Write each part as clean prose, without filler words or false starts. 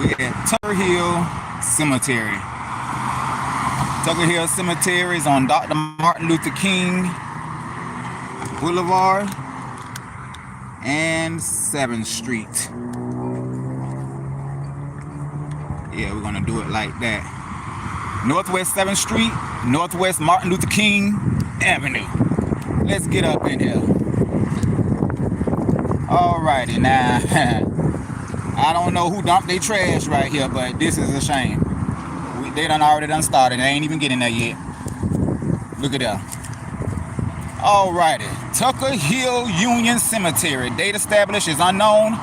we at Tucker Hill Cemetery. Tucker Hill Cemetery is on Dr. Martin Luther King Boulevard and 7th Street. Yeah, we're gonna do it like that. Northwest 7th Street, Northwest Martin Luther King Avenue. Let's get up in here. Alrighty, now I don't know who dumped their trash right here, but this is a shame. They already started. They ain't even getting there yet. Look at that. Alrighty, Tucker Hill Union Cemetery. Date established is unknown.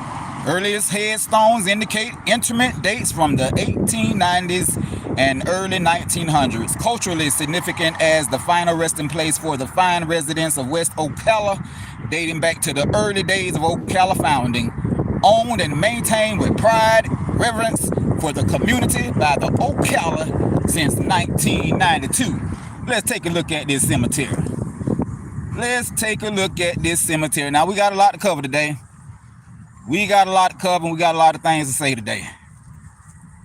Earliest headstones indicate intimate dates from the 1890s and early 1900s. Culturally significant as the final resting place for the fine residents of West Ocala, dating back to the early days of Ocala founding. Owned and maintained with pride, reverence for the community by the Ocala since 1992. Let's take a look at this cemetery. Let's take a look at this cemetery. Now, we got a lot to cover today. We got a lot to cover, and we got a lot of things to say today.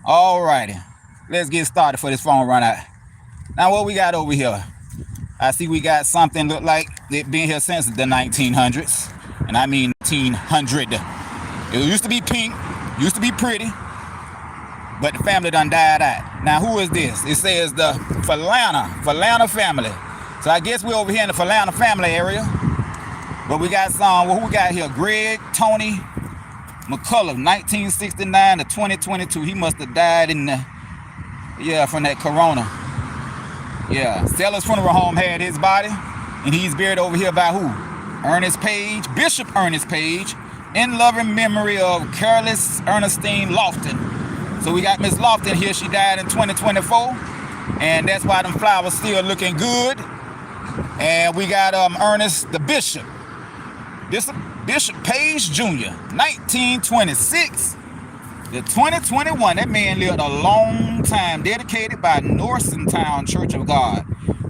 Alrighty, let's get started for this phone run out. Now, what we got over here? I see we got something look like it been here since the 1900s, and I mean 1900. It used to be pink, used to be pretty, but the family done died out. Now, who is this? It says the Falana family. So I guess we're over here in the Falana family area. But we got some, well, who we got here? Greg Tony McCullough, 1969 to 2022. He must have died in the, from that corona. Yeah, Sellers Funeral Home had his body, and he's buried over here by who? Ernest Page, Bishop Ernest Page, in loving memory of Careless Ernestine Lofton. So we got Miss Lofton here. She died in 2024, and that's why them flowers still looking good. And we got Ernest the Bishop, Bishop Page Jr., 1926 to 2021. That man lived a long time, dedicated by Norristown Church of God.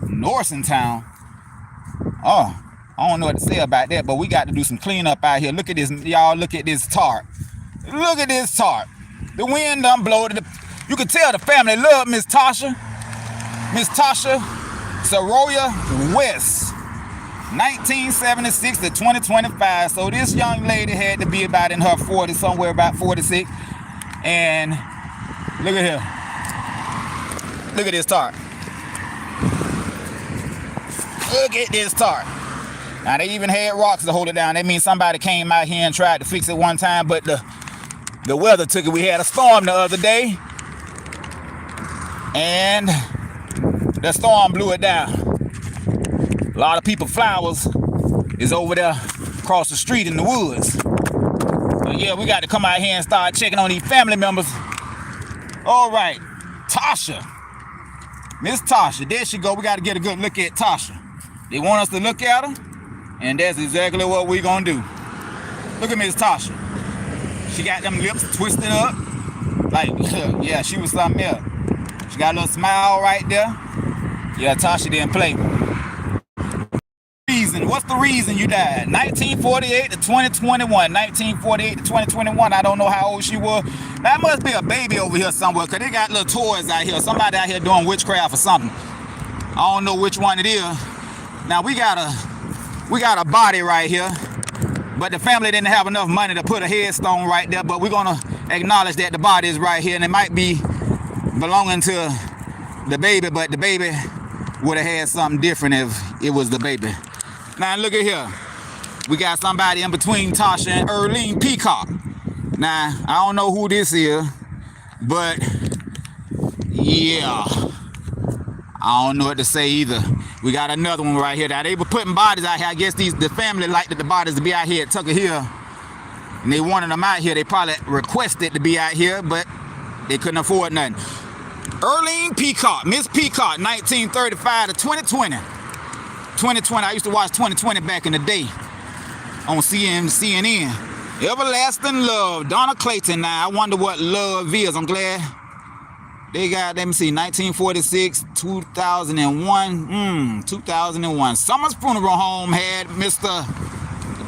Norristown. Oh, I don't know what to say about that, but we got to do some cleanup out here. Look at this, y'all. Look at this tarp. Look at this tarp. The wind done blowed it. You can tell the family love Miss Tasha. Miss Tasha Soroya West, 1976 to 2025. So this young lady had to be about in her 40s, somewhere about 46. And look at here. Look at this tarp. Look at this tarp. Now, they even had rocks to hold it down. That means somebody came out here and tried to fix it one time, but the weather took it. We had a storm the other day, and the storm blew it down. A lot of people, flowers is over there across the street in the woods. So, yeah, we got to come out here and start checking on these family members. All right, Tasha. Miss Tasha, there she go. We got to get a good look at Tasha. They want us to look at her, and that's exactly what we're going to do. Look at Miss Tasha. She got them lips twisted up. Like, yeah, she was something else. She got a little smile right there. Yeah, Tasha didn't play. What's the reason you died? 1948 to 2021. 1948 to 2021. I don't know how old she was. That must be a baby over here somewhere, because they got little toys out here. Somebody out here doing witchcraft or something. I don't know which one it is. Now, we got a body right here, but the family didn't have enough money to put a headstone right there, but we're going to acknowledge that the body is right here, and it might be belonging to the baby, but the baby would have had something different if it was the baby. Now, look at here. We got somebody in between Tasha and Earlene Peacock. Now, I don't know who this is, but yeah, I don't know what to say either. We got another one right here. Now, they were putting bodies out here. I guess the family liked the bodies to be out here at Tucker Hill, and they wanted them out here. They probably requested to be out here, but they couldn't afford nothing. Earlene Peacock, Miss Peacock, 1935 to 2020. 2020, I used to watch 2020 back in the day on CNN. Everlasting Love, Donna Clayton. Now, I wonder what love is. I'm glad they got, let me see, 1946, 2001, 2001. Summers Funeral Home had Mr.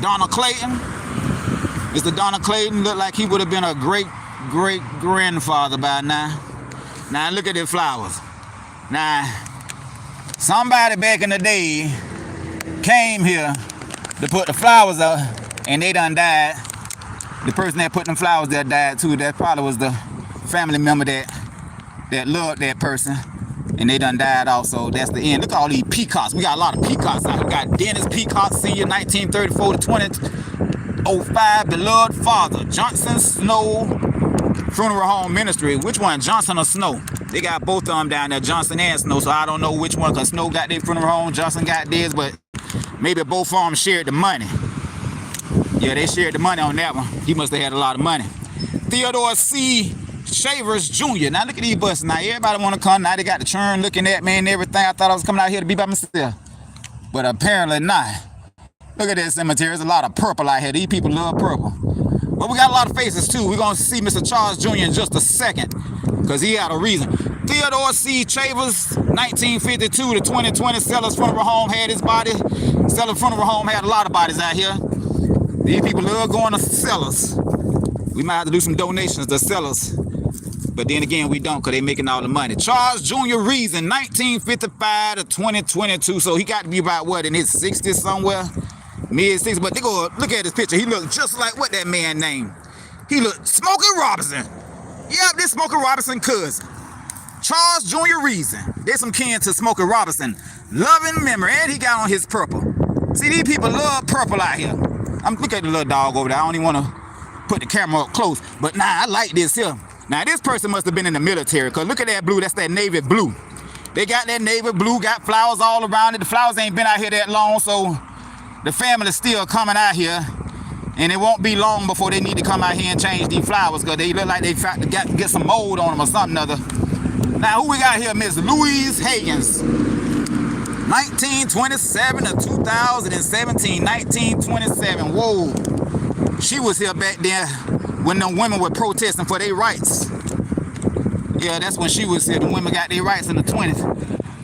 Donna Clayton. Mr. Donna Clayton looked like he would have been a great great-grandfather by now. Now look at the flowers. Now, somebody back in the day came here to put the flowers up, and they done died. The person that put them flowers there died too. That probably was the family member that loved that person, and they done died also. That's the end. Look at all these peacocks. We got a lot of peacocks out here. We got Dennis Peacock Sr., 1934 to 2005, beloved father, Johnson Snow Funeral Home Ministry. Which one, Johnson or Snow? They got both of them down there, Johnson and Snow, so I don't know which one, because Snow got their funeral home, Johnson got theirs, but maybe both of them shared the money. Yeah, they shared the money on that one. He must have had a lot of money. Theodore C. Shavers Jr. Now look at these buses. Now everybody want to come. Now they got the churn looking at me and everything. I thought I was coming out here to be by myself, but apparently not. Look at this cemetery. There's a lot of purple out here. These people love purple. But we got a lot of faces too. We're going to see Mr. Charles Jr. in just a second, because he had a reason. Theodore C. Chavers, 1952 to 2020, Sellers Funeral Home had his body. Sellers Funeral Home had a lot of bodies out here. These people love going to Sellers. We might have to do some donations to Sellers, but then again, we don't, because they making all the money. Charles Jr. Reason, 1955 to 2022, so he got to be about, what, in his 60s somewhere? Mid-60s, but they go look at this picture. He looked just like what that man named. He looked Smokey Robinson. Yep, this Smokey Robinson cousin. Charles Jr. Reason. There's some kin to Smokey Robinson. Loving memory, and he got on his purple. See, these people love purple out here. Look at the little dog over there. I don't even want to put the camera up close, but nah, I like this here. Now, this person must have been in the military, because look at that blue. That's that navy blue. They got that navy blue, got flowers all around it. The flowers ain't been out here that long, so the family's still coming out here, and it won't be long before they need to come out here and change these flowers, because they look like they got to get some mold on them or something other. Now, who we got here? Miss Louise Higgins, 1927 to 2017, 1927. Whoa. She was here back then when the women were protesting for their rights. Yeah, that's when she was here. The women got their rights in the 20s.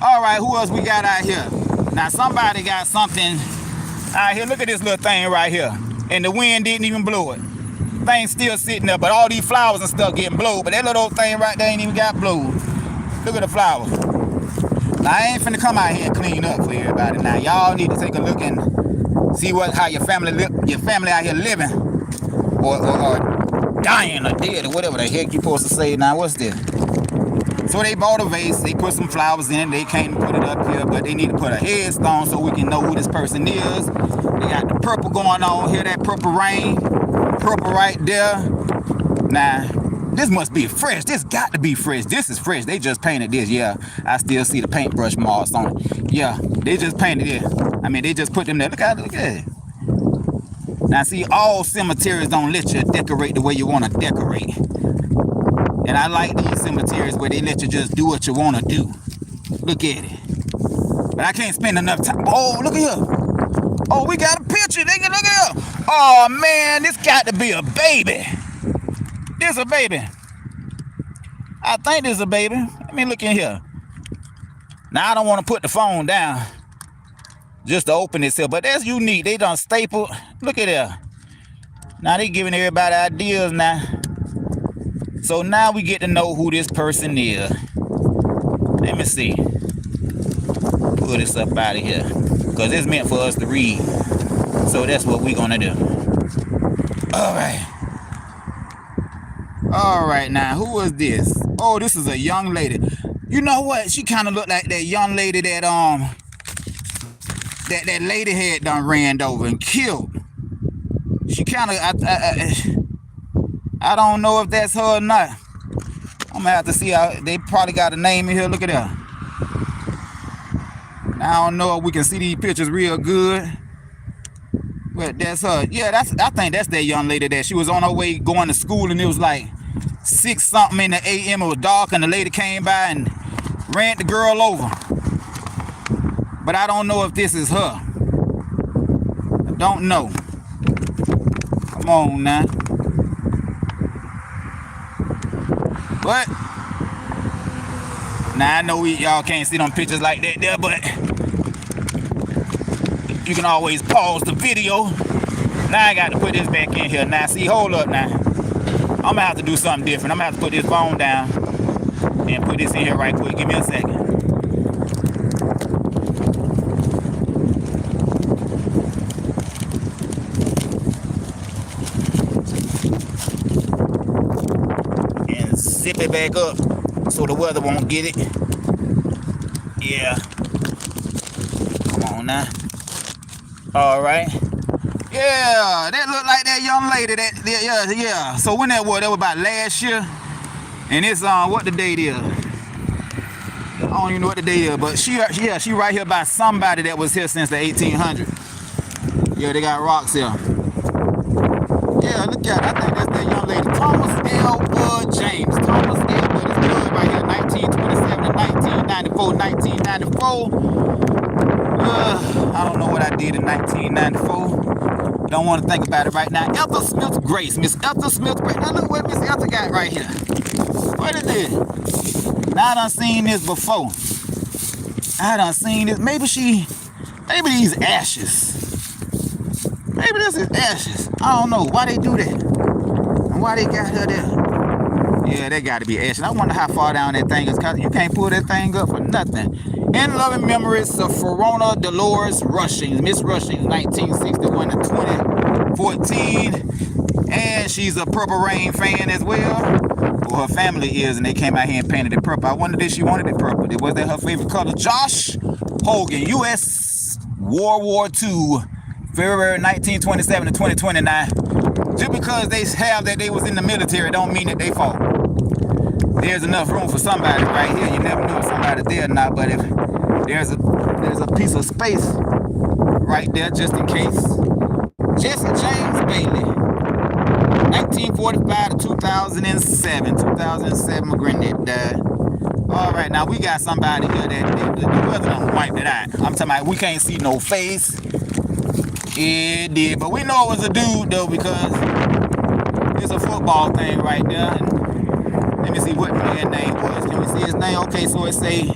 All right, who else we got out here? Now, somebody got something out here. Look at this little thing right here. And the wind didn't even blow it. Thing's still sitting there, but all these flowers and stuff getting blowed. But that little old thing right there ain't even got blowed. Look at the flowers. Now, I ain't finna come out here and clean up for everybody. Now, y'all need to take a look and see how your family out here living, or dying or dead, or whatever the heck you supposed to say. Now, what's this? So they bought a vase, they put some flowers in, they came to put it up here, but they need to put a headstone so we can know who this person is. They got the purple going on here, that purple rain, purple right there. Now, this must be fresh. This got to be fresh. This is fresh. They just painted this. Yeah, I still see the paintbrush marks on it. Yeah, they just painted it. I mean, they just put them there. Look at it. Now, see, all cemeteries don't let you decorate the way you want to decorate. And I like these cemeteries where they let you just do what you want to do. Look at it. But I can't spend enough time. Oh, look at here. Oh, we got a picture. They can look at here. Oh, man, this got to be a baby. This a baby. I think this is a baby. Let me look in here. Now, I don't want to put the phone down just to open this here, but that's unique. They done stapled. Look at that. Now, they giving everybody ideas now. So now we get to know who this person is. Let me see. Pull this up out of here, because it's meant for us to read. So that's what we're going to do. All right. All right, now, who is this? Oh, this is a young lady. You know what? She kind of looked like that young lady that that lady had done ran over and killed. She kind of, I don't know if that's her or not. I'm gonna have to see how they probably got a name in here. Look at that. I don't know if we can see these pictures real good, but that's her. Yeah, I think that's that young lady that she was on her way going to school, and it was like 6 something in the a.m. It was dark, and the lady came by and ran the girl over. But I don't know if this is her. I don't know. Come on now. But now I know y'all can't see them pictures like that there, but you can always pause the video. Now I got to put this back in here. Now see, hold up now. gonna have to do something different. I'm gonna have to put this phone down and put this in here right quick. Give me a second. And zip it back up so the weather won't get it. Yeah. Come on now. All right. Yeah, that looked like that young lady. Yeah. So when that was about last year, and it's what the date is. I don't even know what the date is, but she right here by somebody that was here since the 1800s. Yeah, they got rocks here. Yeah, look at it. I think that's that young lady, Thomas L. Wood James. Thomas L. Wood is good right here, 1927 to 1994. 1994. I don't know what I did in 1994. Don't want to think about it right now. Ethel Smith Grace. Miss Ethel Smith Grace. Now look what Miss Ethel got right here. What is this? Now I done seen this before. I done seen this. Maybe these ashes. Maybe this is ashes. I don't know why they do that. And why they got her there. Yeah, they got to be ashes. I wonder how far down that thing is, because you can't pull that thing up for nothing. In loving memories of Verona Dolores Rushing, Miss Rushing, 1961 to 2014. And she's a Purple Rain fan as well. Well, her family is, and they came out here and painted it purple. I wondered if she wanted it purple. Was that her favorite color? Josh Hogan, U.S. World War II, February 1927 to 2029. Just because they have that they was in the military don't mean that they fought. There's enough room for somebody right here. You never know if somebody's there or not, but if there's a piece of space right there just in case. Jesse James Bailey, 1945 to 2007. 2007, my granddad died. All right, now we got somebody here that the weather done wiped it out. I'm talking about we can't see no face. It did, but we know it was a dude though because it's a football thing right there. And let me see what his name was. Can we see his name? Okay, so it say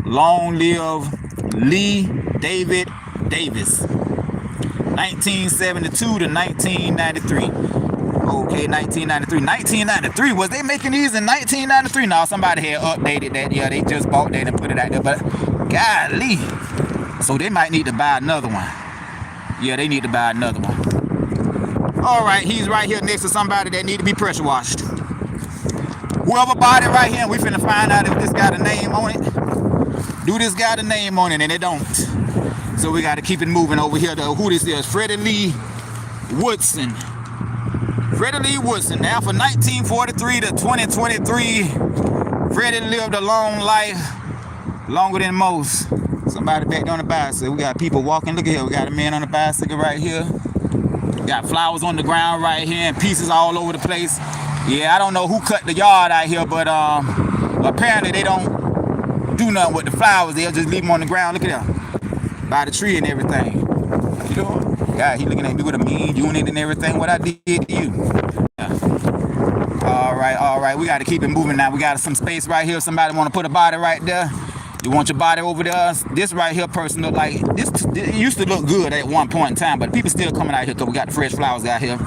Long Live Lee David Davis, 1972 to 1993. Okay, 1993. 1993, was they making these in 1993? No, somebody had updated that. Yeah, they just bought that and put it out there, but golly. So they might need to buy another one. Yeah, they need to buy another one. All right, he's right here next to somebody that need to be pressure washed. Whoever bought it right here, we finna find out if this got a name on it. Do this got a name on it? And it don't. So we got to keep it moving over here to who this is. Freddie Lee Woodson. Freddie Lee Woodson. Now for 1943 to 2023, Freddie lived a long life, longer than most. Somebody back on the bicycle. We got people walking. Look at here. We got a man on the bicycle right here. Got flowers on the ground right here and pieces all over the place. Yeah, I don't know who cut the yard out here, but apparently they don't do nothing with the flowers. They'll just leave them on the ground. Look at that. By the tree and everything. You know? God, he looking at me with a mean unit and everything. What I did to you. Yeah. All right. We got to keep it moving now. We got some space right here. Somebody want to put a body right there. You want your body over there. This right here person look like this. It used to look good at one point in time, but people still coming out here because we got the fresh flowers out here.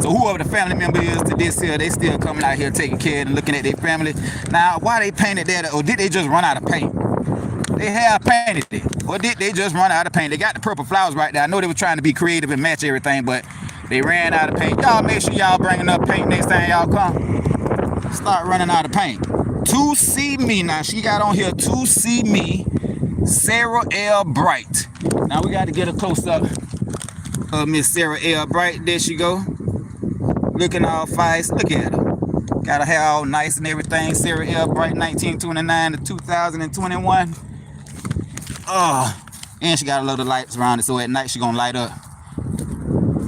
So whoever the family member is to this here, they still coming out here taking care and looking at their family. Now, why they painted that, or did they just run out of paint? They have painted it, or did they just run out of paint? They got the purple flowers right there. I know they were trying to be creative and match everything, but they ran out of paint. Y'all make sure y'all bring enough paint next time y'all come. Start running out of paint. To see me, now she got on here, to see me, Sarah L. Bright. Now we got to get a close up of Miss Sarah L. Bright. There she go. Looking all fast. Look at her. Got her hair all nice and everything. Sarah L. Bright, 1929 to 2021. And she got a little lights around it, so at night she gonna light up.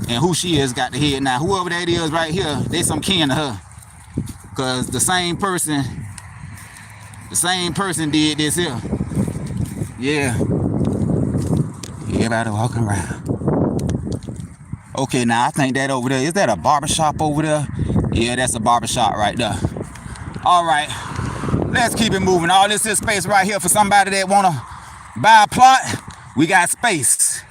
And who she is got the head. Now, whoever that is right here, they some kin to her. Because the same person did this here. Yeah. Everybody walking around. Okay, now I think that over there, is that a barbershop over there? Yeah, that's a barbershop right there. All right, let's keep it moving. All this is space right here for somebody that wanna buy a plot. We got space.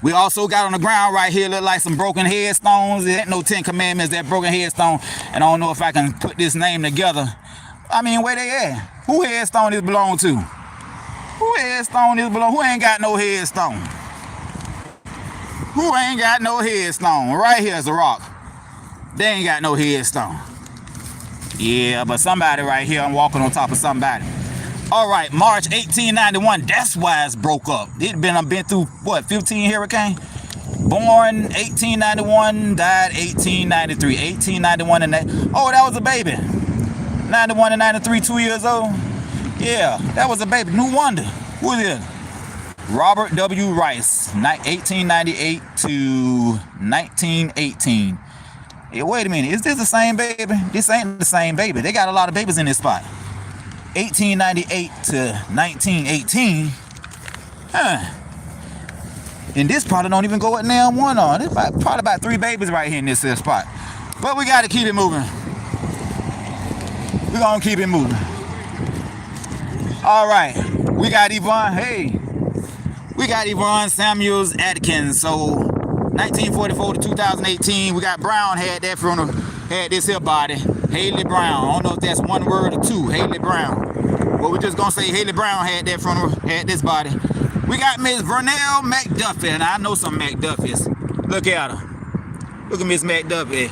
We also got on the ground right here, look like some broken headstones. There ain't no 10 Commandments, that broken headstone. And I don't know if I can put this name together. I mean, where they at? Who headstone this belong to? Who headstone this belong? Who ain't got no headstone? Who ain't got no headstone? Right here's the rock. They ain't got no headstone. Yeah, but somebody right here, I'm walking on top of somebody. All right, March 1891. That's why it's broke up. I've been through what, 15 hurricanes? Born 1891, died 1893. 1891 and that. Oh, that was a baby. 91 and 93, 2 years old. Yeah, that was a baby. No wonder. Who is it? Robert W. Rice, 1898 to 1918. Yeah, wait a minute. Is this the same baby? This ain't the same baby. They got a lot of babies in this spot. 1898 to 1918. Huh. And this probably don't even go at now one on. There's probably about 3 babies right here in this spot. But we got to keep it moving. We're going to keep it moving. All right. We got Yvonne. Hey. We got Yvonne Samuels Atkins. So 1944 to 2018. We got Brown had that funeral. Had this here body. Haley Brown. I don't know if that's one word or two. Haley Brown. But we're just going to say Haley Brown had that funeral. Had this body. We got Miss Vernell McDuffie. And I know some McDuffies. Look at her. Look at Miss McDuffie.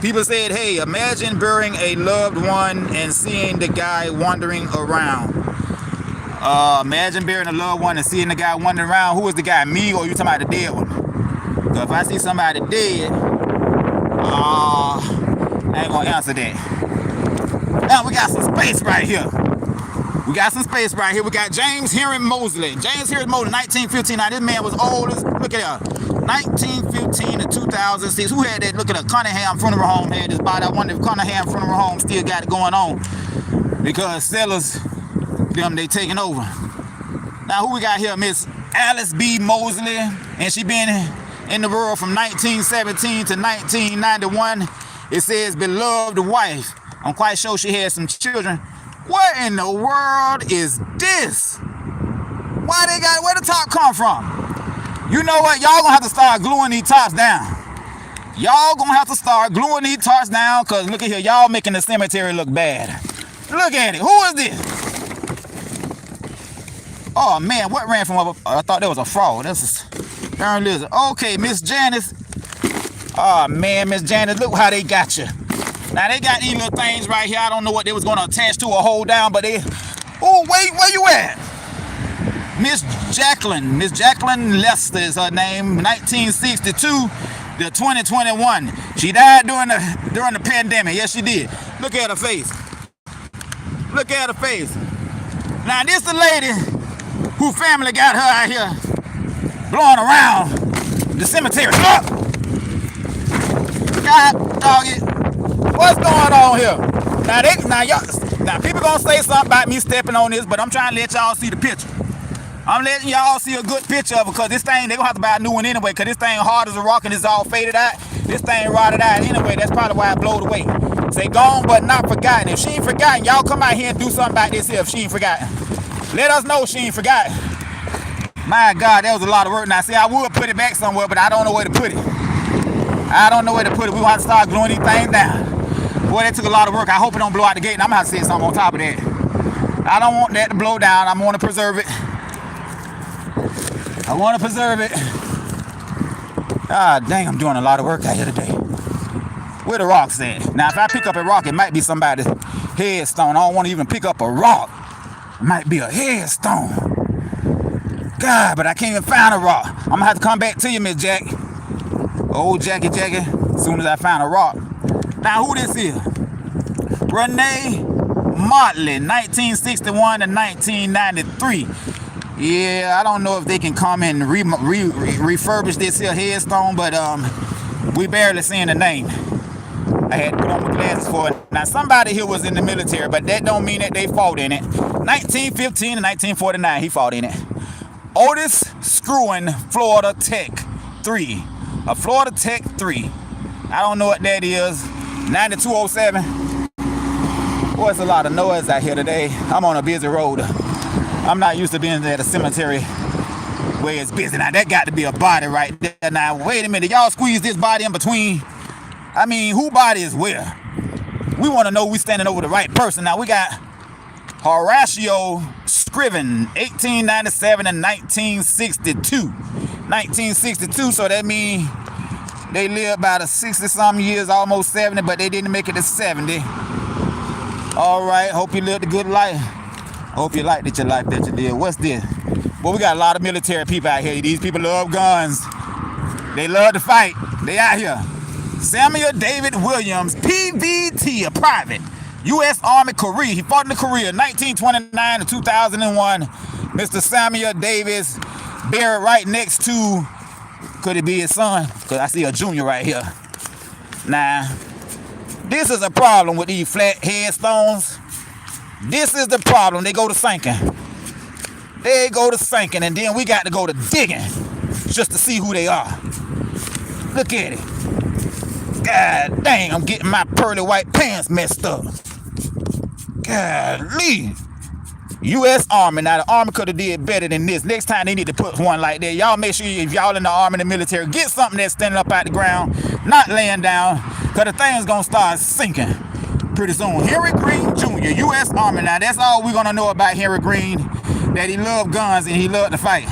People said, hey, imagine burying a loved one and seeing the guy wandering around. Imagine burying a loved one and seeing the guy wandering around. Who is the guy? Me or you talking about the dead one? So if I see somebody dead, I ain't gonna answer that. Now we got some space right here. We got some space right here. We got James Henry Mosley. James Henry Mosley, 1915. Now this man was old as, look at that. 1915 to 2006. Who had that? Look at the Cunningham Funeral Home had this body. I wonder if Cunningham Funeral Home still got it going on. Because sellers, they taking over. Now who we got here? Miss Alice B. Mosley. And she been in the world from 1917 to 1991. It says beloved wife. I'm quite sure she had some children. What in the world is this? Where the top come from? You know what? Y'all gonna have to start gluing these tops down. Y'all gonna have to start gluing these tops down, because look at here, y'all making the cemetery look bad. Look at it. Who is this? Oh man, what ran from up? I thought that was a frog. That's a darn lizard. Okay, Miss Janice. Oh man, Miss Janice, look how they got you. Now they got these little things right here. I don't know what they was gonna attach to or hold down, but they. Oh wait, where you at? Miss Jacqueline Lester is her name. 1962 to 2021. She died during the pandemic. Yes, she did. Look at her face. Look at her face. Now this the lady who family got her out here blowing around the cemetery. Look! God dog it. What's going on here? Now people gonna say something about me stepping on this, but I'm trying to let y'all see the picture. I'm letting y'all see a good picture of it, because this thing, they gonna have to buy a new one anyway, because this thing hard as a rock and it's all faded out. This thing rotted out anyway. That's probably why it blowed away. Say gone but not forgotten. If she ain't forgotten, y'all come out here and do something about this here if she ain't forgotten. Let us know she ain't forgotten. My God, that was a lot of work. Now, see, I would put it back somewhere, but I don't know where to put it. I don't know where to put it. We want to start gluing these things down. Boy, that took a lot of work. I hope it don't blow out the gate, and I'm going to have to say something on top of that. I don't want that to blow down. I want to preserve it. I want to preserve it. Ah, dang, I'm doing a lot of work out here today. Where the rocks at? Now, if I pick up a rock, it might be somebody's headstone. I don't want to even pick up a rock. It might be a headstone. God, but I can't even find a rock. I'm going to have to come back to you, Miss Jack. Old Jackie, as soon as I find a rock. Now, who this is? Renee Motley, 1961 to 1993. Yeah, I don't know if they can come and refurbish this here headstone, but we barely seeing the name. I had to put on my glasses for it. Now, somebody here was in the military, but that don't mean that they fought in it. 1915 to 1949, he fought in it. Otis Screwen, Florida Tech 3. A Florida Tech 3. I don't know what that is. 9207. Boy, it's a lot of noise out here today. I'm on a busy road. I'm not used to being at a cemetery where it's busy. Now that got to be a body right there. Now wait a minute, y'all squeeze this body in between. I mean, who body is where? We want to know we standing over the right person. Now we got Horatio Scriven, 1897 and 1962. 1962, so that means they lived about a 60-something years, almost 70, but they didn't make it to 70. All right, hope you lived a good life. Hope you liked it, your life that you lived. What's this? Well, we got a lot of military people out here. These people love guns. They love to fight. They out here. Samuel David Williams, PVT, a private, U.S. Army Korea. He fought in the Korea, 1929 to 2001. Mr. Samuel Davis, buried right next to, could it be his son? Because I see a junior right here. Now, this is a problem with these flat headstones. This is the problem. They go to sinking. They go to sinking, and then we got to go to digging just to see who they are. Look at it. God dang, I'm getting my pearly white pants messed up. Golly. U.S. Army. Now, the Army could have did better than this. Next time, they need to put one like that. Y'all make sure if y'all in the Army and the military, get something that's standing up out the ground, not laying down, because the thing's going to start sinking pretty soon. Henry Green Jr., U.S. Army. Now, that's all we're going to know about Henry Green, that he loved guns and he loved to fight.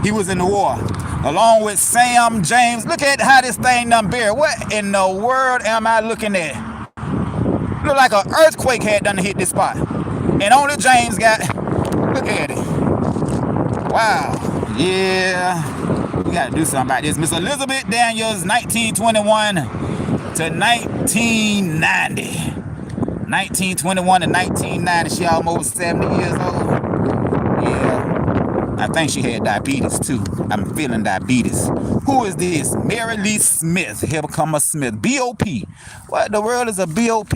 He was in the war. Along with Sam James. Look at how this thing done buried. What in the world am I looking at? Look like an earthquake had done hit this spot. And only James got, look at it. Wow. Yeah. We got to do something about this. Miss Elizabeth Daniels, 1921 to 1990. 1921 to 1990. She almost 70 years old. Yeah. I think she had diabetes too. I'm feeling diabetes. Who is this? Mary Lee Smith. Here come a Smith. BOP. What the world is a BOP?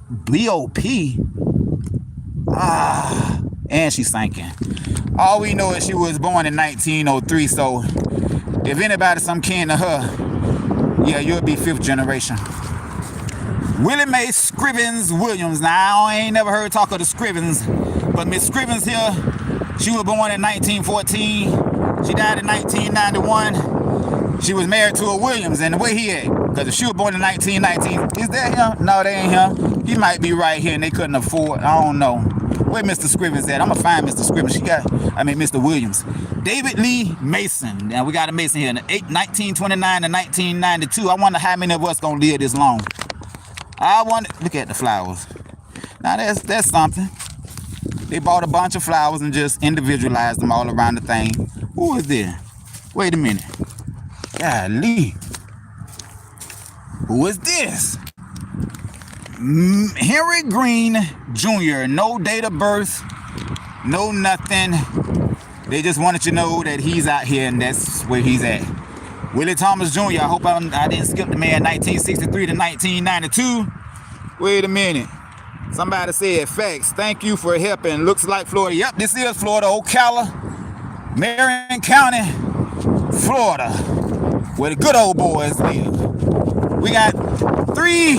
BOP? Ah, and she's sinking. All we know is she was born in 1903, so if anybody's some kin to her, yeah, you'll be fifth generation. Willie Mae Scrivens Williams. Now, I ain't never heard talk of the Scrivens, but Miss Scrivens here, she was born in 1914. She died in 1991. She was married to a Williams, and the way he at, because if she was born in 1919, is that him? No, that ain't him. He might be right here, and they couldn't afford. I don't know. Where Mr. Scrivens at? I'm gonna find Mr. Scrivens. Mr. Williams. David Lee Mason. Now we got a Mason here in 1929 to 1992. I wonder how many of us gonna live this long. I wonder. Look at the flowers. Now that's something. They bought a bunch of flowers and just individualized them all around the thing. Who is this? Wait a minute. Golly. Who is this? Henry Green Jr. No date of birth, no nothing. They just wanted you to know that he's out here and that's where he's at. Willie Thomas Jr. I hope I didn't skip the man. 1963 to 1992. Wait a minute. Somebody said facts. Thank you for helping. Looks like Florida. Yep, this is Florida. Ocala, Marion County, Florida, where the good old boys live. We got three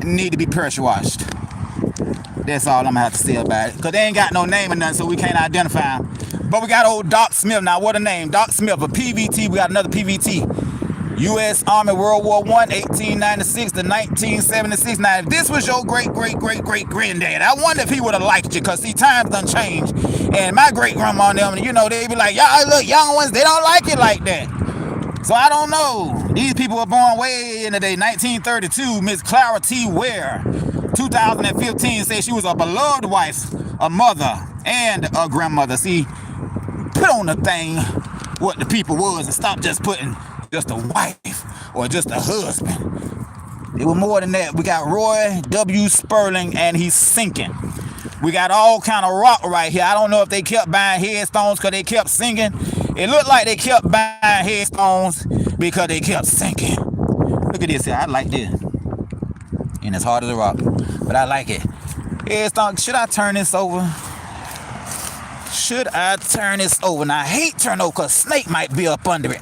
need to be pressure washed. That's all I'm gonna have to say about it, because they ain't got no name or nothing, so we can't identify them. But we got old Doc Smith. Now, what a name. Doc Smith, a PVT. We got another PVT. U.S. Army, World War I, 1896 to 1976. Now, if this was your great-great-great-great-granddad, I wonder if he would have liked you, because, see, times done changed. And my great-grandma and them, you know, they be like, y'all look, young ones, they don't like it like that. So I don't know. These people were born way in the day. 1932, Miss Clara T. Ware. 2015 says she was a beloved wife, a mother, and a grandmother. See, put on the thing what the people was and stop just putting just a wife or just a husband. It was more than that. We got Roy W. Sperling, and he's sinking. We got all kind of rock right here. I don't know if they kept buying headstones because they kept sinking. It looked like they kept buying headstones because they kept sinking. Look at this here. I like this. And it's hard as a rock, but I like it. Headstone. Should I turn this over? Should I turn this over? Now, I hate turn over because snake might be up under it.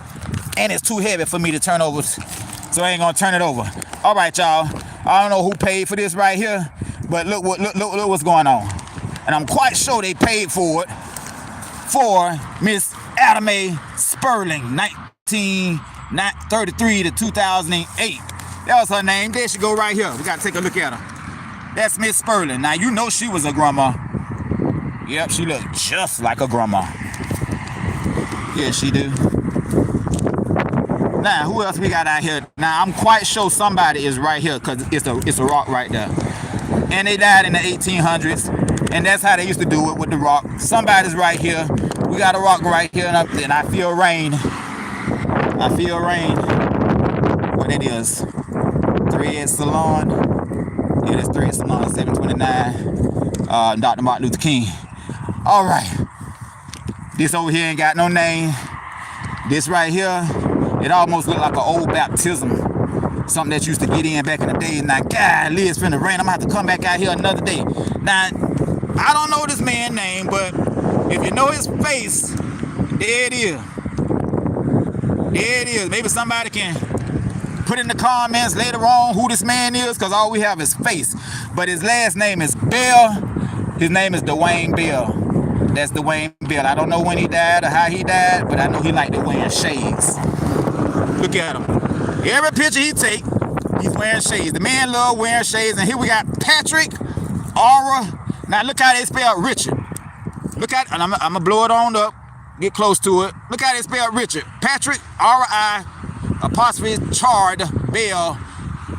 And it's too heavy for me to turn over, so I ain't gonna turn it over. All right, y'all. I don't know who paid for this right here, but look what's going on. And I'm quite sure they paid for it for Miss Ada Mae Sperling, 1933 to 2008. That was her name. There she go right here. We gotta take a look at her. That's Miss Sperling. Now you know she was a grandma. Yep, she looked just like a grandma. Yeah, she do. Now, who else we got out here? Now, I'm quite sure somebody is right here because it's a rock right there. And they died in the 1800s. And that's how they used to do it with the rock. Somebody's right here. We got a rock right here. And I feel rain. I feel rain. What it is? Thread Salon. Yeah, that's Thread Salon, 729. Dr. Martin Luther King. All right. This over here ain't got no name. This right here, it almost looked like an old baptism. Something that used to get in back in the day. Now, God, it's finna rain. I'm gonna have to come back out here another day. Now, I don't know this man's name, but if you know his face, there it is. There it is. Maybe somebody can put in the comments later on who this man is, because all we have is face. But his last name is Bell. His name is Dwayne Bell. That's Dwayne Bell. I don't know when he died or how he died, but I know he liked to wear shades. Look at him. Every picture he take, he's wearing shades. The man love wearing shades. And here we got Patrick Aura. Now look how they spell Richard. Look at, and I'm gonna blow it on up, get close to it. Look how they spell Richard. Patrick R-I apostrophe Chard Bell.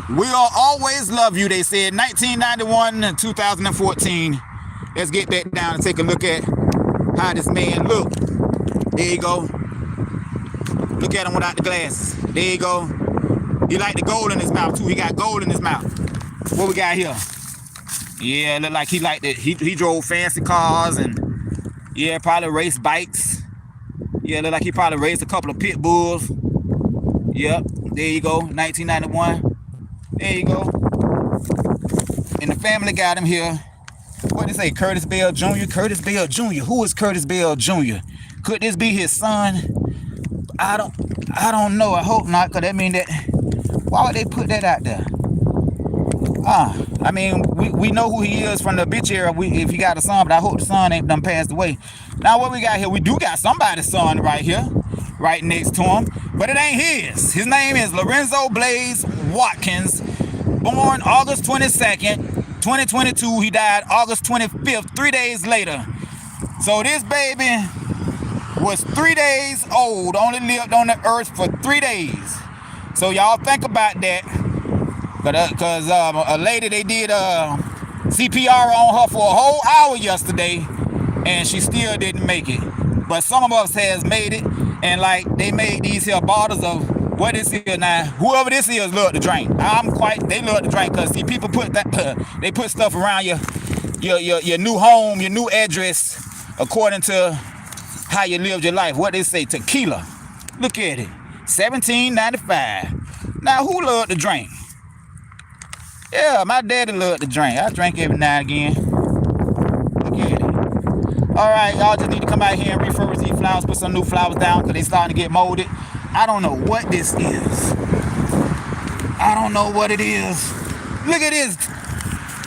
We'll always love you, they said. 1991 and 2014. Let's get back down and take a look at how this man looked. There you go. Look at him without the glasses. There you go. He like the gold in his mouth too. He got gold in his mouth. What we got here? Yeah, look like he liked it. He drove fancy cars and yeah, probably raced bikes. Yeah, look like he probably raced a couple of pit bulls. Yep, there you go. 1991. There you go. And the family got him here. What did they say? Curtis Bell Jr.? Curtis Bell Jr. Who is Curtis Bell Jr.? Could this be his son? I don't know. I hope not, because that mean that, why would they put that out there? I mean, we know who he is from the obituary if he got a son, but I hope the son ain't done passed away. Now what we got here? We do got somebody's son right here, right next to him, but it ain't his. His name is Lorenzo Blaze Watkins, born August 22nd, 2022. He died August 25th, 3 days later. So this baby was 3 days old, only lived on the earth for 3 days. So y'all think about that. Because a lady, they did CPR on her for a whole hour yesterday, and she still didn't make it. But some of us has made it, and like they made these here bottles of what this is now. Whoever this is love to drink. They love to drink, because see, people put that they put stuff around your new home, your new address, according to how you lived your life. What they say, tequila. Look at it, $17.95. Now who love to drink? Yeah, my daddy loved to drink. I drink every now and again. Look at it. All right, y'all just need to come out here and refurbish these flowers, put some new flowers down, because they starting to get molded. I don't know what this is. I don't know what it is. Look at this.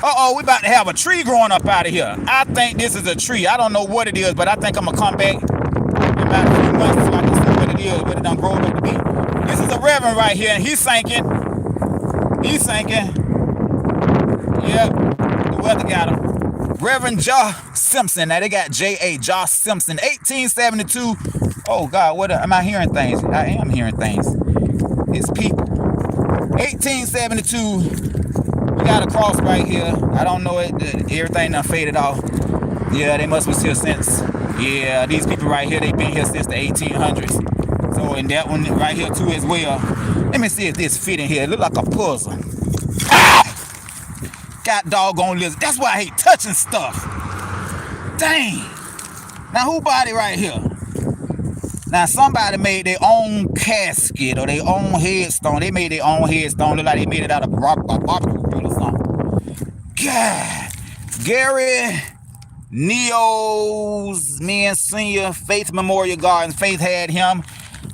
Uh-oh, we about to have a tree growing up out of here. I think this is a tree. I don't know what it is, but I think I'm going to come back in about a few months so I can see what it is, what it done grown up to be. This is a reverend right here, and he's sinking. He's sinking. Yep, the weather got him. Reverend Josh Simpson. Now they got J.A. Josh Simpson, 1872. Oh God, what am I hearing things? I am hearing things. It's people. 1872. We got a cross right here. I don't know it. Everything done faded off. Yeah, they must be here since. Yeah, these people right here, they've been here since the 1800s. So, and that one right here too as well. Let me see if this fit in here. It look like a puzzle. Got doggone lizard. That's why I hate touching stuff. Dang. Now who body right here? Now somebody made their own casket or their own headstone. They made their own headstone. Look like they made it out of barbecue grill or something. God. Gary Neo's Men Senior Faith Memorial Gardens. Faith had him.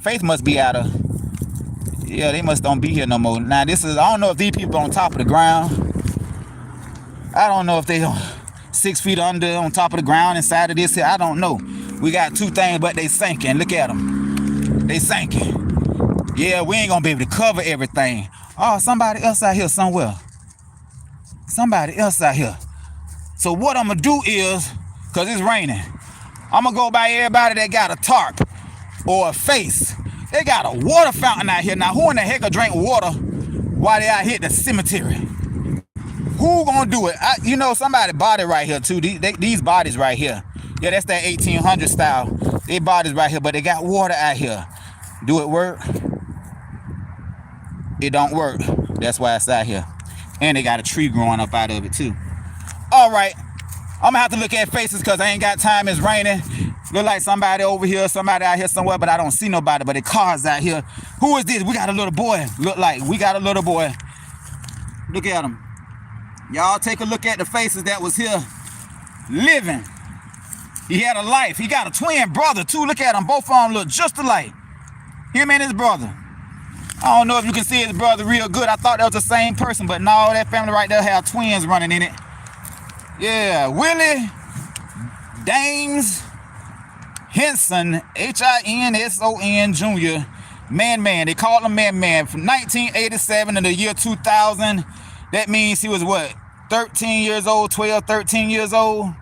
Faith must be out of. Yeah, they must don't be here no more. Now this is, I don't know if these people on top of the ground. I don't know if they don't. 6 feet under, on top of the ground, inside of this here. I don't know. We got two things, but they sinking. Look at them. They sinking. Yeah, we ain't gonna be able to cover everything. Oh, somebody else out here somewhere. Somebody else out here. So what I'm gonna do is, cause it's raining, I'm gonna go by everybody that got a tarp or a face. They got a water fountain out here. Now, who in the heck will drink water while they out here at the cemetery? Who gonna do it? You know, somebody body right here too. These bodies right here. Yeah, that's that 1800 style. They bodies right here, but they got water out here. Do it work? It don't work. That's why it's out here. And they got a tree growing up out of it too. All right, I'm gonna have to look at faces because I ain't got time. It's raining. Look like somebody over here, somebody out here somewhere, but I don't see nobody. But the cars out here. Who is this? We got a little boy. Look like we got a little boy. Look at him. Y'all take a look at the faces that was here living. He had a life. He got a twin brother too. Look at them. Both of them look just alike. Him and his brother. I don't know if you can see his brother real good. I thought that was the same person, but no, that family right there have twins running in it. Yeah, Willie Dames Henson, Hinson Jr., Man. They called him Man. From 1987 to the year 2000. That means he was what, 13 years old, 12, 13 years old?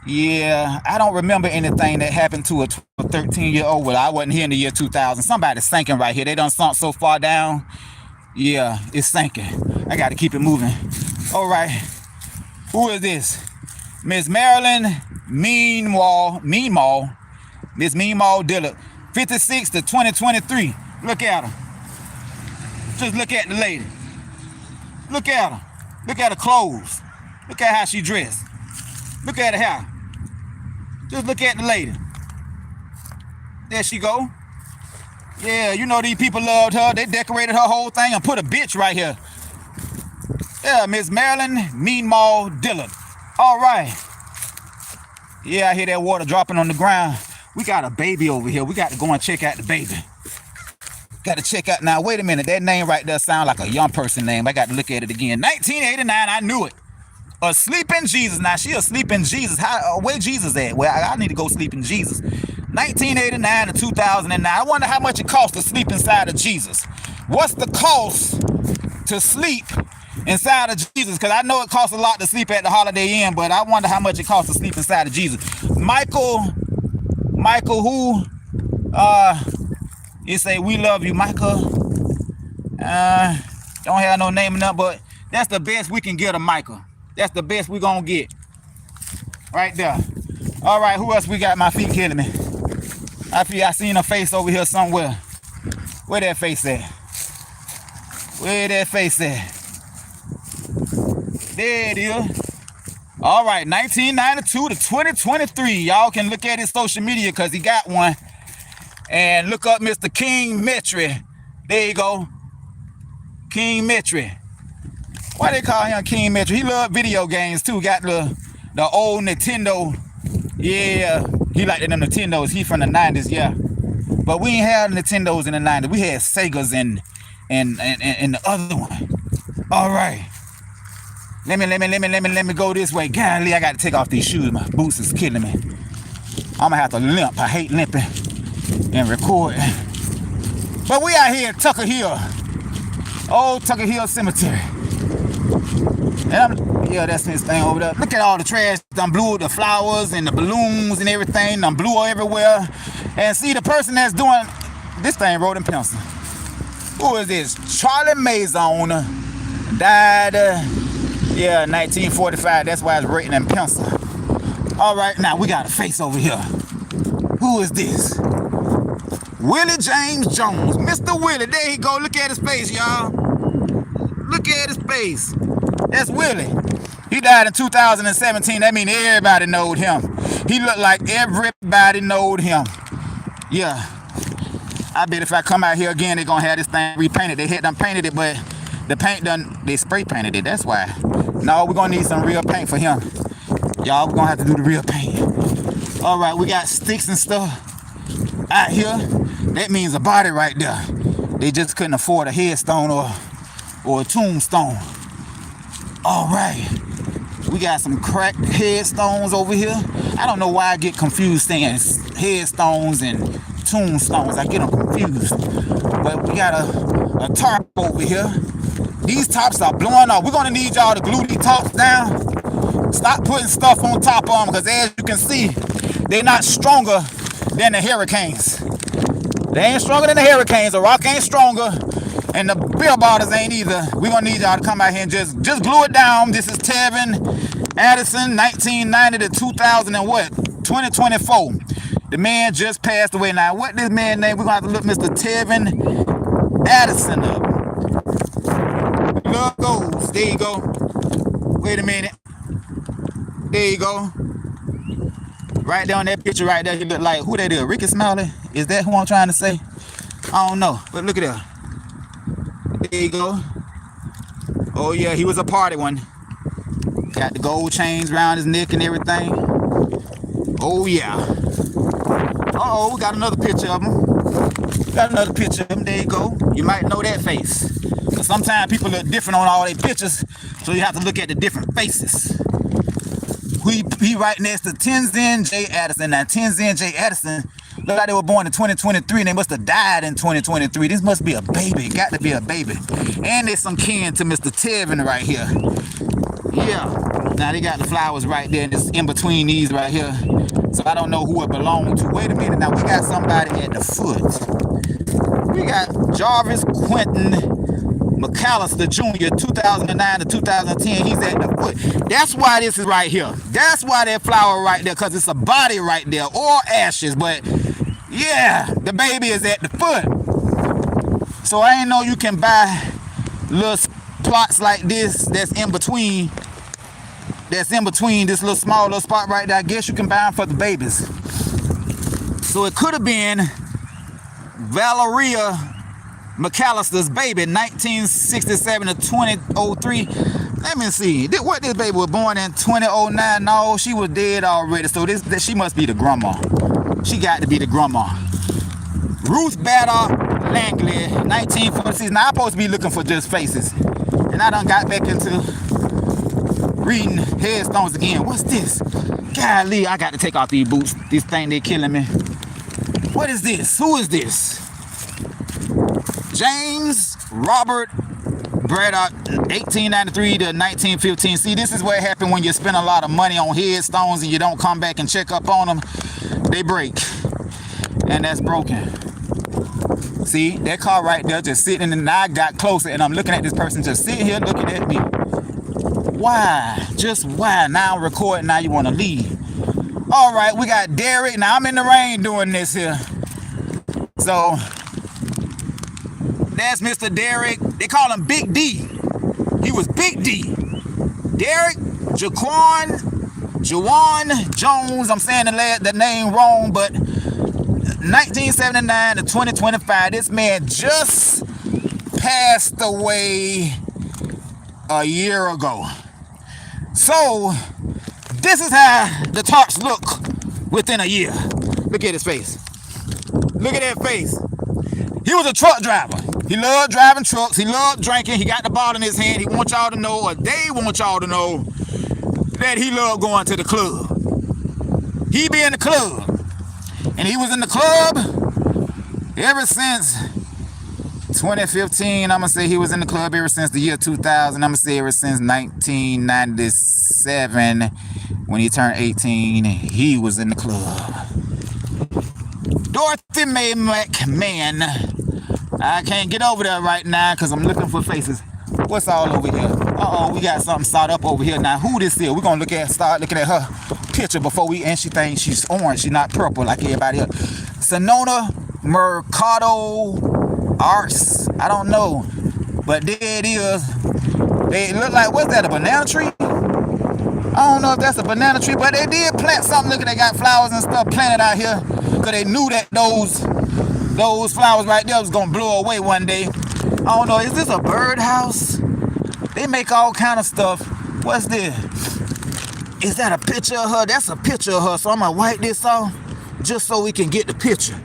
Yeah, I don't remember anything that happened to a 13-year-old. Well, I wasn't here in the year 2000. Somebody's sinking right here. They done sunk so far down. Yeah, it's sinking. I got to keep it moving. All right. Who is this? Miss Marilyn Meanwall. Miss Meanwall Dillard. 56 to 2023. Look at her. Just look at the lady. Look at her. Look at her clothes. Look at how she dressed. Look at her hair. Just look at the lady. There she go. Yeah, you know these people loved her. They decorated her whole thing and put a bitch right here. Yeah, Miss Marilyn Meanwall Dillard. All right. Yeah, I hear that water dropping on the ground. We got a baby over here. We got to go and check out the baby. Got to check out. Now, wait a minute. That name right there sounds like a young person name. I got to look at it again. 1989, I knew it. Asleep in Jesus. Now, she asleep in Jesus. Where Jesus at? Well, I need to go sleep in Jesus. 1989 to 2009. I wonder how much it costs to sleep inside of Jesus. What's the cost to sleep inside of Jesus? Because I know it costs a lot to sleep at the Holiday Inn, but I wonder how much it costs to sleep inside of Jesus. Michael who? You say, we love you, Michael. Don't have no name enough, but that's the best we can get of Michael. That's the best we gonna get. Right there. All right, who else we got? My feet killing me. I seen a face over here somewhere. Where that face at? Where that face at? There it is. All right, 1992 to 2023. Y'all can look at his social media because he got one. And look up Mr. King Metry. There you go. King Metry. Why they call him King Metry? He love video games too. Got the old Nintendo. Yeah, he like them Nintendos. He from the 90s, yeah. But we ain't had Nintendos in the 90s. We had Segas and the other one. All right. Let me go this way. Golly, I got to take off these shoes. My boots is killing me. I'm gonna have to limp. I hate limping and recording. But we out here at Tucker Hill. Old Tucker Hill Cemetery. And yeah, that's this thing over there. Look at all the trash. Done blew the flowers and the balloons and everything. Done blew everywhere. And see the person that's doing this thing wrote in pencil. Who is this? Charlie Maison died, 1945. That's why it's written in pencil. All right, now we got a face over here. Who is this? Willie James Jones. Mr. Willie. There he go. Look at his face, y'all. Look at his face. That's Willie. He died in 2017. That means everybody knowed him. He looked like everybody knowed him. Yeah. I bet if I come out here again, they're going to have this thing repainted. They had done painted it, but the paint done, they spray painted it. That's why. No, we're going to need some real paint for him. Y'all, we're going to have to do the real paint. All right, we got sticks and stuff out here. That means a body right there. They just couldn't afford a headstone or a tombstone. All right. We got some cracked headstones over here. I don't know why I get confused saying headstones and tombstones. I get them confused. But we got a tarp over here. These tops are blowing off. We're gonna need y'all to glue these tops down. Stop putting stuff on top of them, because as you can see, they're not stronger than the hurricanes. They ain't stronger than the hurricanes. The rock ain't stronger, and the bill bottles ain't either. We're gonna need y'all to come out here and just glue it down. This is Tevin Addison, 1990 to 2000 and what? 2024. The man just passed away. Now, what this man name? We're gonna have to look Mr. Tevin Addison up. Look goes. There you go. Wait a minute. There you go. Right there on that picture right there, he look like, who that is? Ricky Smiley? Is that who I'm trying to say? I don't know, but look at that. There you go. Oh yeah, he was a party one. Got the gold chains around his neck and everything. Oh yeah. Uh-oh, we got another picture of him. Got another picture of him. There you go. You might know that face. But sometimes people look different on all their pictures, so you have to look at the different faces. He right next to Tenzin J. Addison. Now, Tenzin J. Addison, look like they were born in 2023, and they must have died in 2023. This must be a baby. Got to be a baby. And there's some kin to Mr. Tevin right here. Yeah. Now, they got the flowers right there, and it's in between these right here. So, I don't know who it belonged to. Wait a minute. Now, we got somebody at the foot. We got Jarvis Quentin McAllister Jr., 2009 to 2010. He's at the foot. That's why this is right here. That's why that flower right there, because it's a body right there, or ashes. But yeah, the baby is at the foot. So I ain't know you can buy little plots like this that's in between. That's in between this little small little spot right there. I guess you can buy them for the babies. So it could have been Valeria McAllister's baby, 1967 to 2003. Let me see. What this baby was born in 2009? No, she was dead already. So she must be the grandma. She got to be the grandma. Ruth Bader Langley, 1946. Now I'm supposed to be looking for just faces, and I done got back into reading headstones again. What's this? Golly, I got to take off these boots. This thing, they killing me. What is this? Who is this? James Robert Braddock, 1893 to 1915. See, this is what happened when you spend a lot of money on headstones and you don't come back and check up on them. They break. And that's broken. See, that car right there just sitting, and I got closer and I'm looking at this person just sitting here looking at me. Why? Just why? Now I'm recording, now you want to leave. All right, we got Derek. Now I'm in the rain doing this here. So that's Mr. Derek. They call him Big D. He was Big D. Derek Jaquan Jones. I'm saying the name wrong, but 1979 to 2025. This man just passed away a year ago. So this is how the tarps look within a year. Look at his face. Look at that face. He was a truck driver. He loved driving trucks. He loved drinking. He got the bottle in his hand. He wants y'all to know, or they want y'all to know, that he loved going to the club. He be in the club. And he was in the club ever since 2015. I'm going to say he was in the club ever since the year 2000. I'm going to say ever since 1997 when he turned 18. He was in the club. Dorothy Mae McMahon. I can't get over there right now because I'm looking for faces. What's all over here? Uh-oh, we got something started up over here. Now, who this is? We're going to start looking at her picture before and she thinks she's orange. She's not purple like everybody else. Sonona Mercado Arts. I don't know. But there it is. They look like, what's that, a banana tree? I don't know if that's a banana tree, but they did plant something. Look at, they got flowers and stuff planted out here because they knew that those flowers right there was gonna blow away one day. I don't know, is this a birdhouse? They make all kind of stuff. What's this? Is that a picture of her? That's a picture of her. So I'm gonna wipe this off just so we can get the picture.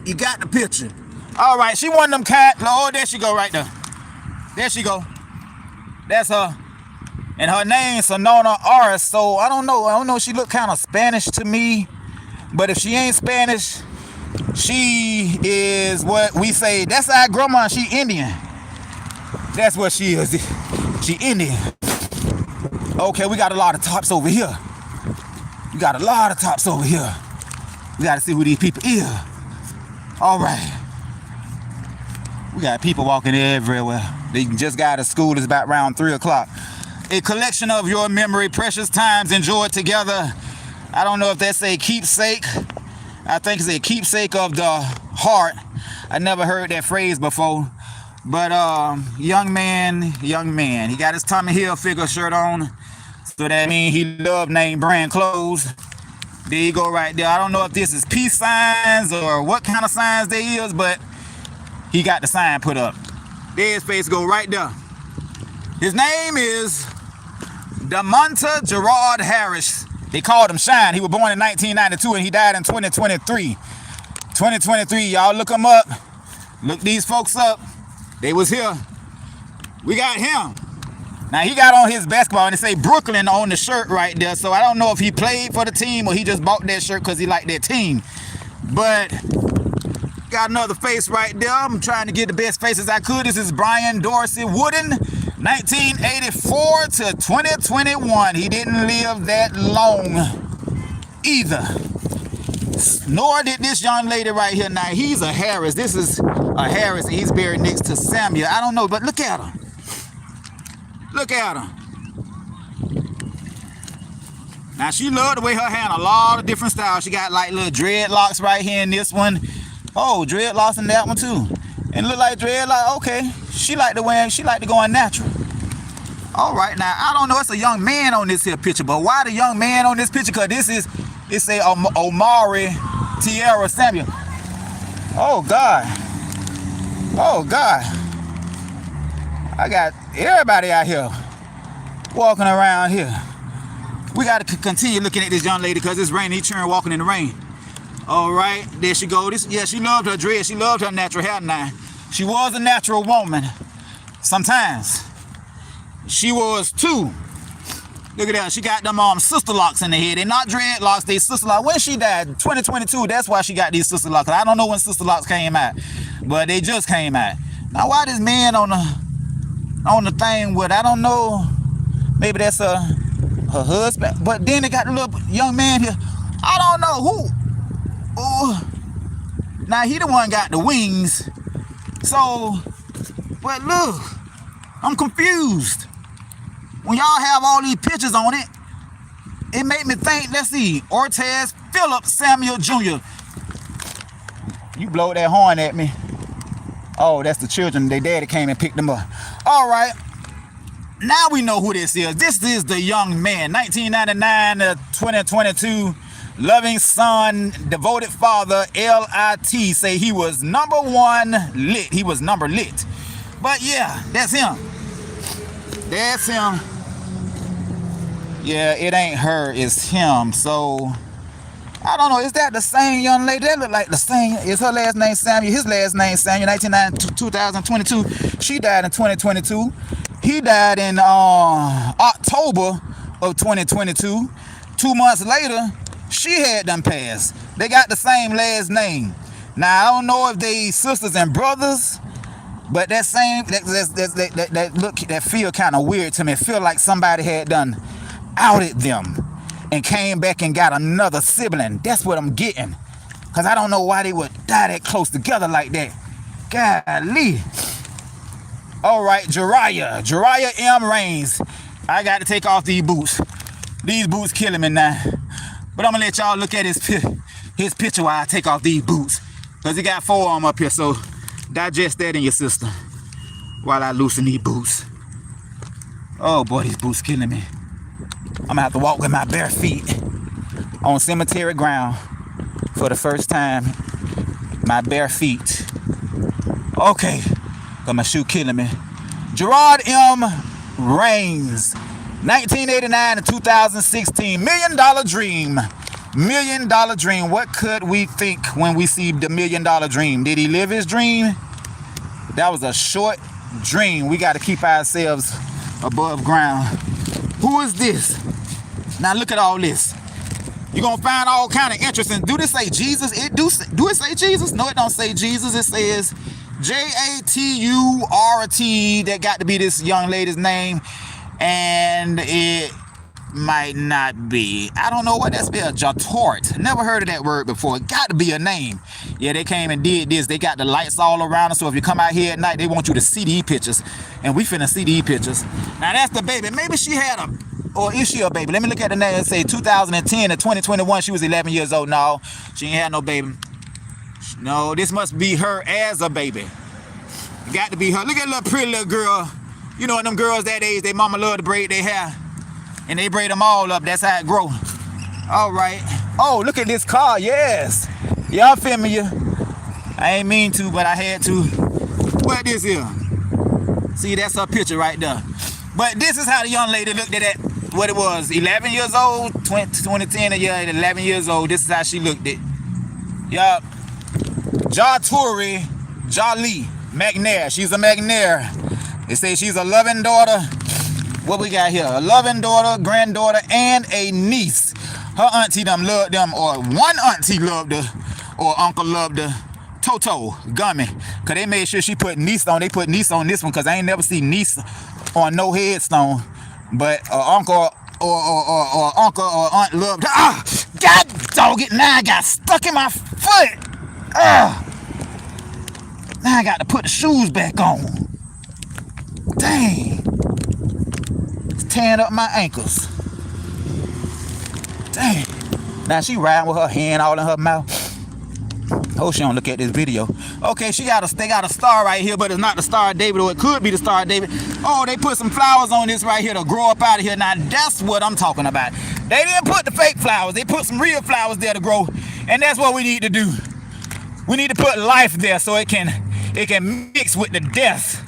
You got the picture. All right, she one of them cat. Oh, there she go right there. There she go. That's her. And her name Sonona Aris. So I don't know. She look kind of Spanish to me. But if she ain't Spanish, she is what we say. That's our grandma. She Indian. That's what she is. She Indian. Okay, we got a lot of tops over here. We got a lot of tops over here. We got to see who these people is. All right. We got people walking everywhere. They just got out of school. It's about around 3 o'clock. A collection of your memory, precious times enjoyed together. I don't know if that's a keepsake. I think it's a keepsake of the heart. I never heard that phrase before. But young man. He got his Tommy Hilfiger shirt on. So that means he loved name brand clothes. There you go right there. I don't know if this is peace signs or what kind of signs they is, but he got the sign put up. There his face go right there. His name is Damonta Gerard Harris. They called him Shine. He was born in 1992 and he died in 2023. 2023, y'all look him up. Look these folks up. They was here. We got him. Now he got on his basketball and it say Brooklyn on the shirt right there. So I don't know if he played for the team or he just bought that shirt because he liked that team. But got another face right there. I'm trying to get the best faces I could. This is Brian Dorsey Wooden, 1984 to 2021. He didn't live that long either. Nor did this young lady right here. Now he's a Harris. This is a Harris and he's buried next to Samuel. I don't know, but look at her. Look at her. Now she loved the way her hair in a lot of different styles. She got like little dreadlocks right here in this one. Oh, dreadlocks in that one too. And look like dreadlocks. Okay, she like to go in natural. All right, now I don't know. It's a young man on this here picture, but why the young man on this picture? Cause it's a Omari Tierra Samuel. Oh God. Oh God. I got everybody out here walking around here. We got to continue looking at this young lady because it's raining. He turned walking in the rain. All right, there she go. She loved her dread. She loved her natural hair now. She was a natural woman. Sometimes. She was too. Look at that. She got them sister locks in the head. They're not dreadlocks, they sister locks. When she died, 2022, that's why she got these sister locks. I don't know when sister locks came out, but they just came out. Now, why this man on the thing with, I don't know, maybe that's her husband, but then they got the little young man here. I don't know who. Oh, now he the one got the wings. So, but look, I'm confused. When y'all have all these pictures on it, it made me think, let's see, Ortez Philip Samuel Jr. You blow that horn at me. Oh, that's the children. Their daddy came and picked them up. All right. Now we know who this is. This is the young man, 1999 to 2022. Loving son, devoted father, LIT. Say he was number one lit. He was number lit. But yeah, that's him. That's him. Yeah, it ain't her, it's him. So, I don't know. Is that the same young lady? That look like the same. Is her last name Samuel? His last name Samuel, 2022. She died in 2022. He died in October of 2022. 2 months later, she had them passed. They got the same last name. Now, I don't know if they sisters and brothers, but that feel kind of weird to me. It feel like somebody had done outed them and came back and got another sibling. That's what I'm getting. Because I don't know why they would die that close together like that. Golly. All right, Jariah M. Rains. I got to take off these boots. These boots killing me now. But I'm going to let y'all look at his picture while I take off these boots. Because he got 4 of them up here, so digest that in your system while I loosen these boots. Oh boy, these boots killing me. I'm gonna have to walk with my bare feet on cemetery ground for the first time. My bare feet. Okay, got my shoe killing me. Gerard M. Rains, 1989 to 2016. $1 Million Dream. $1 Million Dream. What could we think when we see the $1 Million Dream? Did he live his dream? That was a short dream. We got to keep ourselves above ground. Who is this? Now look at all this. You're gonna find all kind of interesting. Do this say Jesus? Do it say Jesus? No, it don't say Jesus. It says J-A-T-U-R-T. That got to be this young lady's name, and it might not be. I don't know what that's spelled. Jatort. Never heard of that word before. It got to be a name. Yeah, they came and did this. They got the lights all around us, so if you come out here at night, they want you to see these pictures, and we finna see these pictures. Now that's the baby. Maybe she had a, or is she a baby? Let me look at the name and say 2010 to 2021. She was 11 years old. No, she ain't had no baby. No, this must be her as a baby. Got to be her. Look at that little pretty little girl. You know, them girls that age, they mama love to braid their hair, and they braid them all up. That's how it grow. All right. Oh, look at this car. Yes. Y'all feel me? I ain't mean to, but I had to. What this is? See, that's her picture right there. But this is how the young lady looked at it. What it was, 11 years old, 2010, yeah, 11 years old. This is how she looked at. Yup. Jaturi Jali McNair. She's a McNair. They say she's a loving daughter. What we got here? A loving daughter, granddaughter, and a niece. Her auntie them loved them, or one auntie loved her, or uncle loved her. Toto Gummy. Cause they made sure she put niece on. They put niece on this one, cause I ain't never seen niece on no headstone. But uncle or uncle or aunt loved her. Ah, God dog it! Now I got stuck in my foot. Now I got to put the shoes back on. Dang. It's tearing up my ankles. Dang. Now she riding with her hand all in her mouth. Hope she don't look at this video. Okay, they got a star right here, but it's not the Star of David, or it could be the Star of David. Oh, they put some flowers on this right here to grow up out of here. Now that's what I'm talking about. They didn't put the fake flowers. They put some real flowers there to grow, and that's what we need to do. We need to put life there so it can mix with the death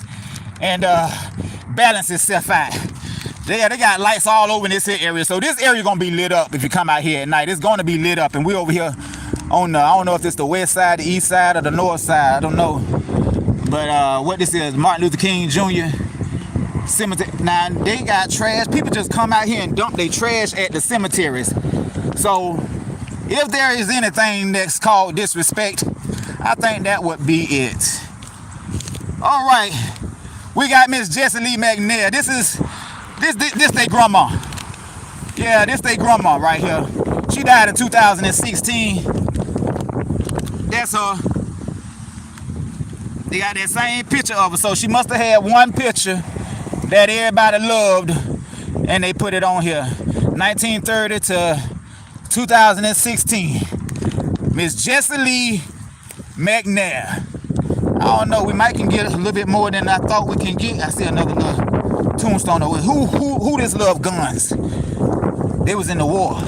and balance itself out. They got lights all over in this here area, so this area gonna be lit up if you come out here at night. It's gonna be lit up, and we over here on the, I don't know if it's the west side, the east side, or the north side. I don't know. But what this is, Martin Luther King Jr. Cemetery. Now they got trash. People just come out here and dump their trash at the cemeteries. So if there is anything that's called disrespect, I think that would be it. All right, we got Miss Jessie Lee McNair. This they grandma. Yeah, this they grandma right here. She died in 2016. That's her. They got that same picture of her, so she must have had one picture that everybody loved, and they put it on here. 1930 to 2016. Miss Jessie Lee McNair. I don't know, we might can get a little bit more than I thought we can get. I see another little tombstone over. Who this love guns? They was in the war.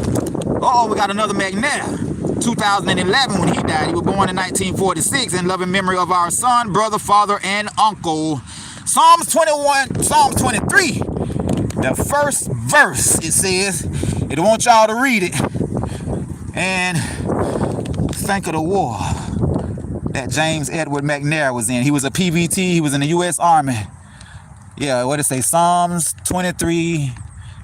Oh, we got another McNair. 2011 when he died. He was born in 1946 in loving memory of our son, brother, father, and uncle. Psalms 21, Psalms 23. The first verse, it says, it want y'all to read it. And think of the war that James Edward McNair was in. He was a PVT. He was in the U.S. Army. Yeah, what it say? Psalms 23,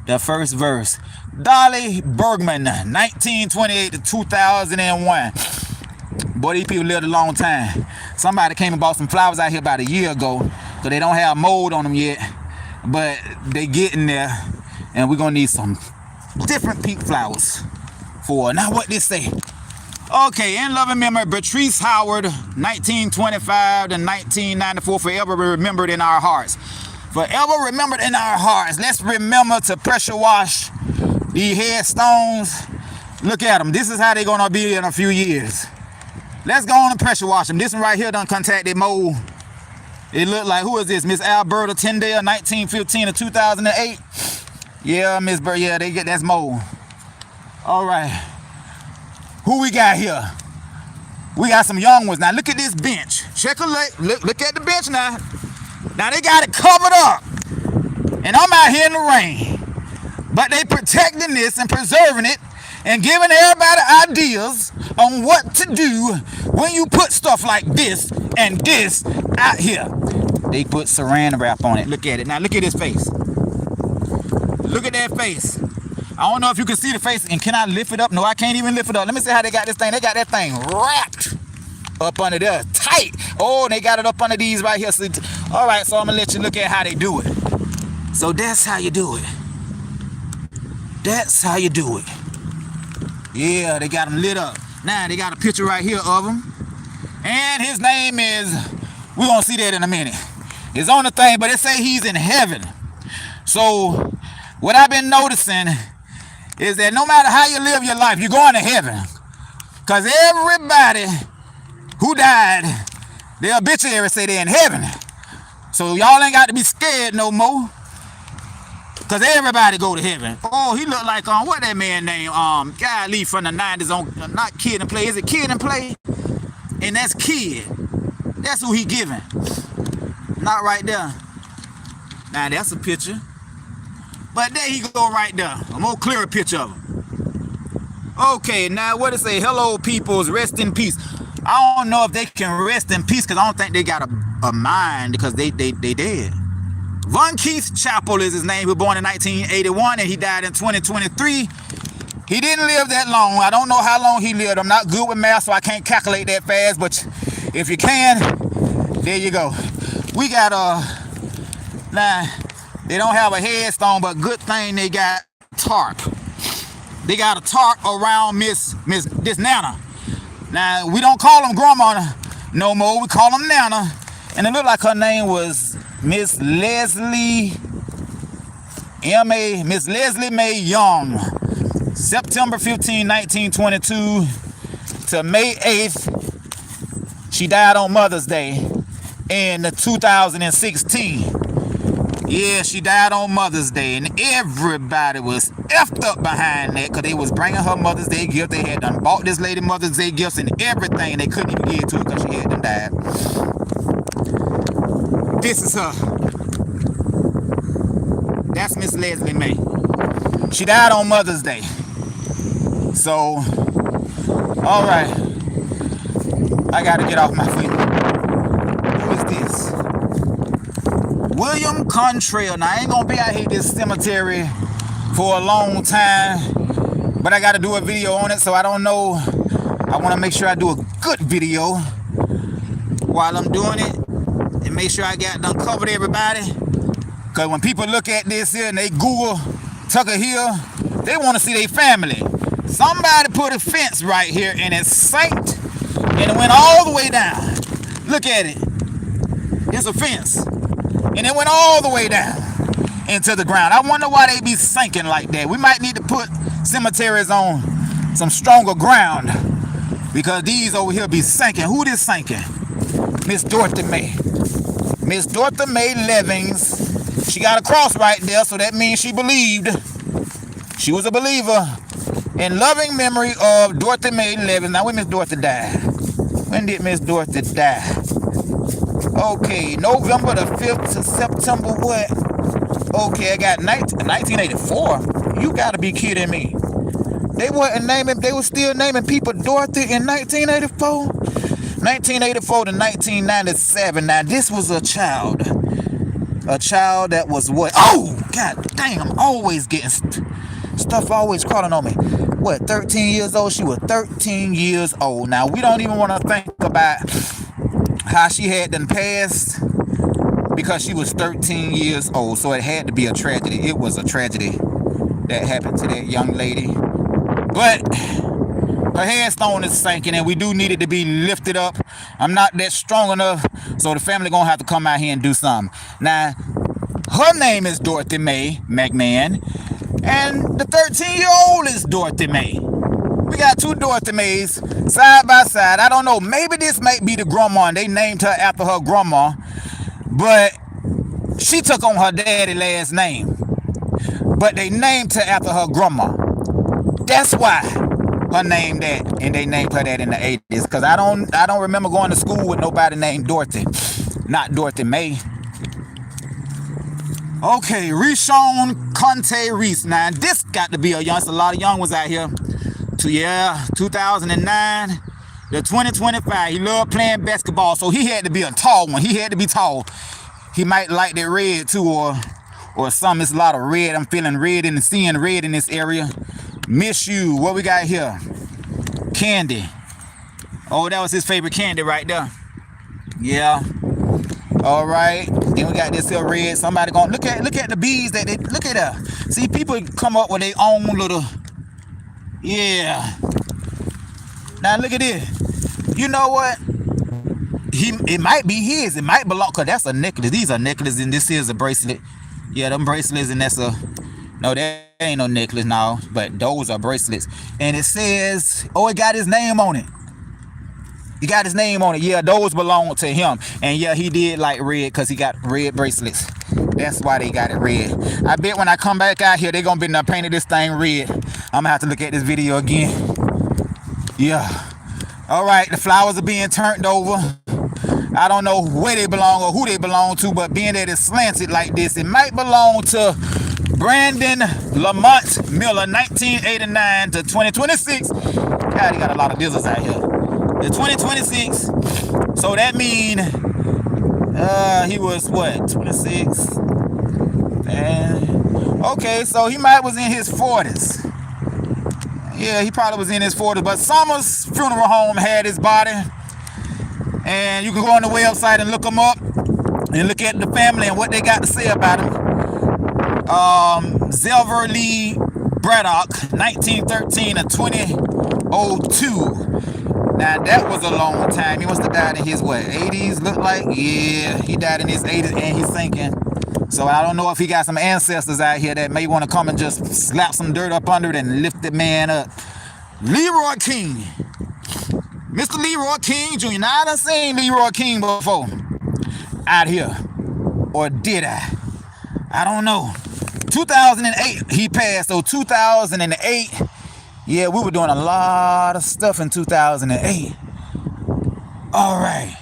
the first verse. Dolly Bergman, 1928 to 2001. Boy, these people lived a long time. Somebody came and bought some flowers out here about a year ago, so they don't have mold on them yet, but they getting there, and we're gonna need some different pink flowers for. Now what this say? Okay, in loving memory, Patrice Howard, 1925 to 1994, forever remembered in our hearts. Forever remembered in our hearts. Let's remember to pressure wash these headstones. Look at them. This is how they're gonna be in a few years. Let's go on and pressure wash them. This one right here done contacted mold. It looked like, who is this? Miss Alberta Tyndale, 1915 to 2008. Yeah, Miss Bird, yeah, that's mold. All right. Who we got here? We got some young ones. Now look at this bench. Check a look at the bench now. Now they got it covered up. And I'm out here in the rain. But they protecting this and preserving it and giving everybody ideas on what to do when you put stuff like this and this out here. They put saran wrap on it. Look at it. Now look at his face. Look Look at that face. I don't know if you can see the face, and can I lift it up? No, I can't even lift it up. Let me see how they got this thing. They got that thing wrapped up under there, tight. Oh, they got it up under these right here. So, all right, so I'm gonna let you look at how they do it. So that's how you do it. That's how you do it. Yeah, they got them lit up. Now they got a picture right here of him, and his name is, we're gonna see that in a minute. It's on the thing, but it say he's in heaven. So what I've been noticing is that no matter how you live your life, you're going to heaven. Because everybody who died, their obituary say they're in heaven. So y'all ain't got to be scared no more. Because everybody go to heaven. Oh, he look like, what that man name? Guy Lee from the 90s on, not Kid and Play. Is it Kid and Play? And that's Kid. That's who he giving. Not right there. Now that's a picture. But there he go right there. A more clearer picture of him. Okay, now what it say? Hello, peoples, rest in peace. I don't know if they can rest in peace because I don't think they got a mind because they dead. Von Keith Chapel is his name. He was born in 1981 and he died in 2023. He didn't live that long. I don't know how long he lived. I'm not good with math, so I can't calculate that fast. But if you can, there you go. We got now they don't have a headstone, but good thing they got tarp. They got a tarp around this Nana. Now we don't call them Grandma no more. We call them Nana, and it looked like her name was Miss Leslie M.A. Miss Leslie Mae Young. September 15, 1922 to May 8th. She died on Mother's Day in 2016. Yeah, she died on Mother's Day, and everybody was effed up behind that because they was bringing her Mother's Day gift. They had done bought this lady Mother's Day gifts and everything, and they couldn't even give it to her because she had done died. This is her. That's Miss Leslie Mae. She died on Mother's Day. So, all right. I got to get off my feet. Who is this? William Contrail. Now, I ain't going to be out here at this cemetery for a long time, but I got to do a video on it, so I don't know. I want to make sure I do a good video while I'm doing it and make sure I got done covered everybody. Because when people look at this here and they Google Tucker Hill, they want to see their family. Somebody put a fence right here and it sank and it went all the way down. Look at it. It's a fence. And it went all the way down into the ground. I wonder why they be sinking like that. We might need to put cemeteries on some stronger ground because these over here be sinking. Who this sinking? Miss Dorothy Mae. Miss Dorothy Mae Levings. She got a cross right there, so that means she believed. She was a believer. In loving memory of Dorothy Mae Levings. Now, when Miss Dorothy died? When did Miss Dorothy die? Okay, November the 5th to September what? Okay, I got 1984. You gotta be kidding me. They wasn't naming, they were still naming people Dorothy in 1984? 1984 to 1997. Now, this was a child. A child that was what? Oh, god dang, I'm always getting stuff always crawling on me. What, 13 years old? She was 13 years old. Now, we don't even want to think about how she had done passed because she was 13 years old. So it had to be a tragedy. It was a tragedy that happened to that young lady. But her headstone is sinking and we do need it to be lifted up. I'm not that strong enough, so the family gonna have to come out here and do something. Now, her name is Dorothy Mae McMahon, and the 13-year-old is Dorothy Mae. We got two Dorothy Mays side by side. I don't know, maybe this might be the grandma and they named her after her grandma, but she took on her daddy last name, but they named her after her grandma. That's why her name that, and they named her that in the 80s, because I don't remember going to school with nobody named Dorothy, not Dorothy Mae. Okay, Rishon Conte Reese. Now, this got to be a youngster. A lot of young ones out here. 2009 to 2025. He loved playing basketball, so he had to be a tall one. He had to be tall. He might like that red too, or or something. It's a lot of red. I'm feeling red and seeing red in this area. Miss you. What we got here? Candy. Oh, that was his favorite candy right there. Yeah. All right. Then we got this here red. Somebody gonna look at the bees that they look at that. See, people come up with their own little. Yeah. Now look at this. You know what? It might be his. It might belong, cause that's a necklace. These are necklaces, and this is a bracelet. Yeah, them bracelets, and that's a. No, that ain't no necklace now, but those are bracelets. And it says, oh, it got his name on it. He got his name on it. Yeah, those belong to him. And yeah, he did like red because he got red bracelets. That's why they got it red. I bet when I come back out here, they're going to be painting this thing red. I'm going to have to look at this video again. Yeah. All right, the flowers are being turned over. I don't know where they belong or who they belong to, but being that it's slanted like this, it might belong to Brandon Lamont Miller, 1989 to 2026. God, he got a lot of dizzles out here. The 2026. So that mean he was what, 26? And okay, so he might was in his 40s. Yeah, he probably was in his 40s. But Summers Funeral Home had his body. And you can go on the website and look them up and look at the family and what they got to say about him. Zelver Lee Braddock, 1913 to 2002. Now that was a long time. He must have died in his what, 80s? Look like, yeah, he died in his 80s and he's sinking. So I don't know if he got some ancestors out here that may want to come and just slap some dirt up under it and lift the man up. Leroy King, Mr. Leroy King Jr. Now I done seen Leroy King before out here, or did I? I don't know. 2008 he passed. So 2008. Yeah, we were doing a lot of stuff in 2008. All right.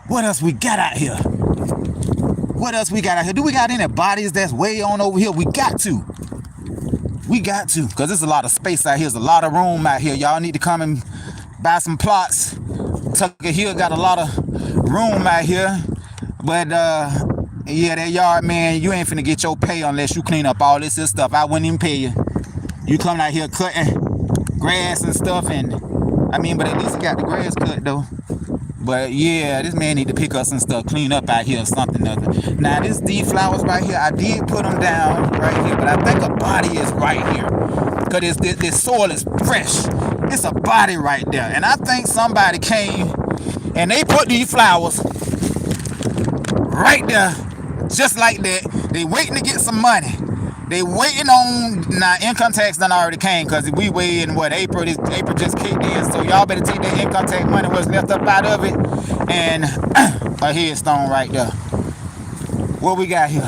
What else we got out here? What else we got out here? Do we got any bodies that's way on over here? We got to. Because there's a lot of space out here. There's a lot of room out here. Y'all need to come and buy some plots. Tucker Hill got a lot of room out here. But, yeah, that yard, man, you ain't finna get your pay unless you clean up all this stuff. I wouldn't even pay you. You coming out here cutting grass and stuff, and I mean, but at least he got the grass cut though. But yeah, this man need to pick up some stuff, clean up out here or something other. Now these flowers right here, I did put them down right here, but I think a body is right here. Cause this soil is fresh. It's a body right there. And I think somebody came and they put these flowers right there, just like that. They waiting to get some money. They waiting on, now income tax done already came, because we weigh in what, April just kicked in, so y'all better take that income tax money, what's left up out of it, and a headstone right there. What we got here?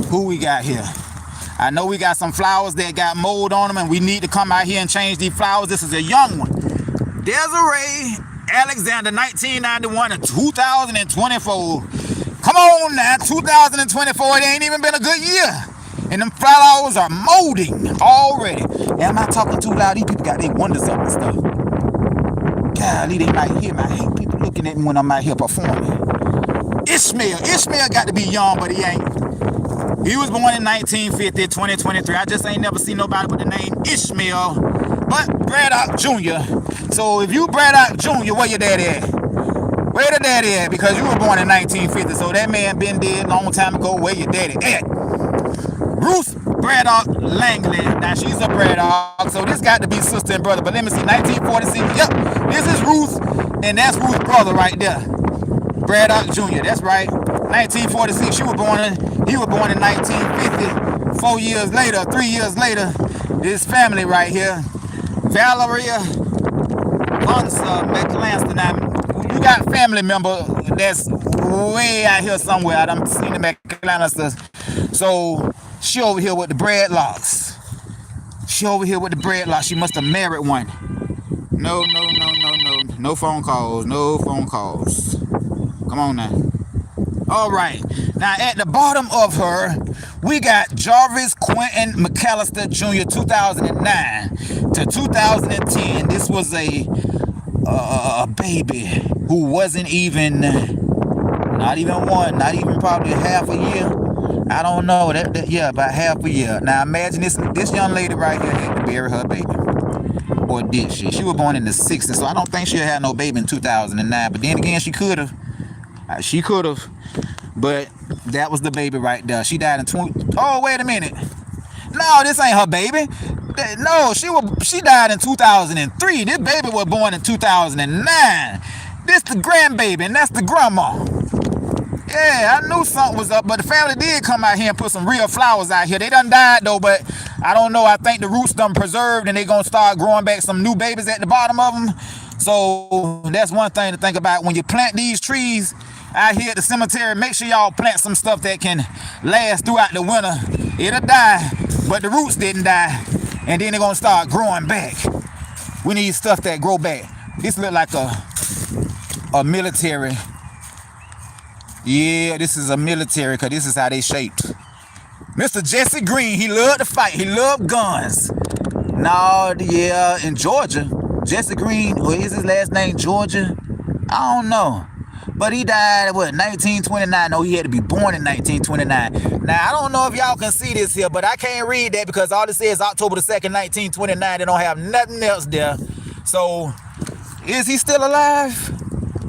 Who we got here? I know we got some flowers that got mold on them, and we need to come out here and change these flowers. This is a young one. Desiree Alexander, 1991 to 2024. Come on now, 2024, it ain't even been a good year. And them flowers are molding already. Am I talking too loud? These people got their wonders up and stuff. Golly, they might hear me. I hate people looking at me when I'm out here performing. Ishmael got to be young, but he ain't. He was born in 1950, 2023. I just ain't never seen nobody with the name Ishmael, but Braddock Jr. So if you Braddock Jr., where your daddy at? Where the daddy at? Because you were born in 1950, so that man been dead a long time ago. Where your daddy at? Ruth Braddock Langley. Now she's a Braddock, so this got to be sister and brother. But let me see, 1946. Yep, this is Ruth, and that's Ruth's brother right there. Braddock Jr. That's right. 1946. He was born in 1950. 3 years later, this family right here, Valeria McLanston. Now, you got family member that's way out here somewhere. I done seen the McLanston. So she over here with the dreadlocks. She must have married one. No. No phone calls. Come on now. All right. Now at the bottom of her, we got Jarvis Quentin McAllister Jr. 2009 to 2010. This was a baby who wasn't even, not even probably half a year. I don't know. Yeah, about half a year. Now imagine this young lady right here had to bury her baby. Or did she? She was born in the 60s, so I don't think she'll have no baby in 2009. But then again, she could have. She could have. But that was the baby right there. She died in 20. Oh, wait a minute. No, this ain't her baby. No, she died in 2003. This baby was born in 2009. This the grandbaby, and that's the grandma. Yeah, I knew something was up, but the family did come out here and put some real flowers out here. They done died though, but I don't know. I think the roots done preserved, and they gonna start growing back some new babies at the bottom of them. So that's one thing to think about when you plant these trees out here at the cemetery. Make sure y'all plant some stuff that can last throughout the winter. It'll die, but the roots didn't die, and then they're gonna start growing back. We need stuff that grow back. This look like a military. Yeah, this is a military, because this is how they shaped. Mr. Jesse Green, he loved to fight. He loved guns. No, yeah, in Georgia. Jesse Green, or is his last name Georgia? I don't know. But he died, what, 1929? No, he had to be born in 1929. Now, I don't know if y'all can see this here, but I can't read that because all it says October the 2nd, 1929. They don't have nothing else there. So, is he still alive?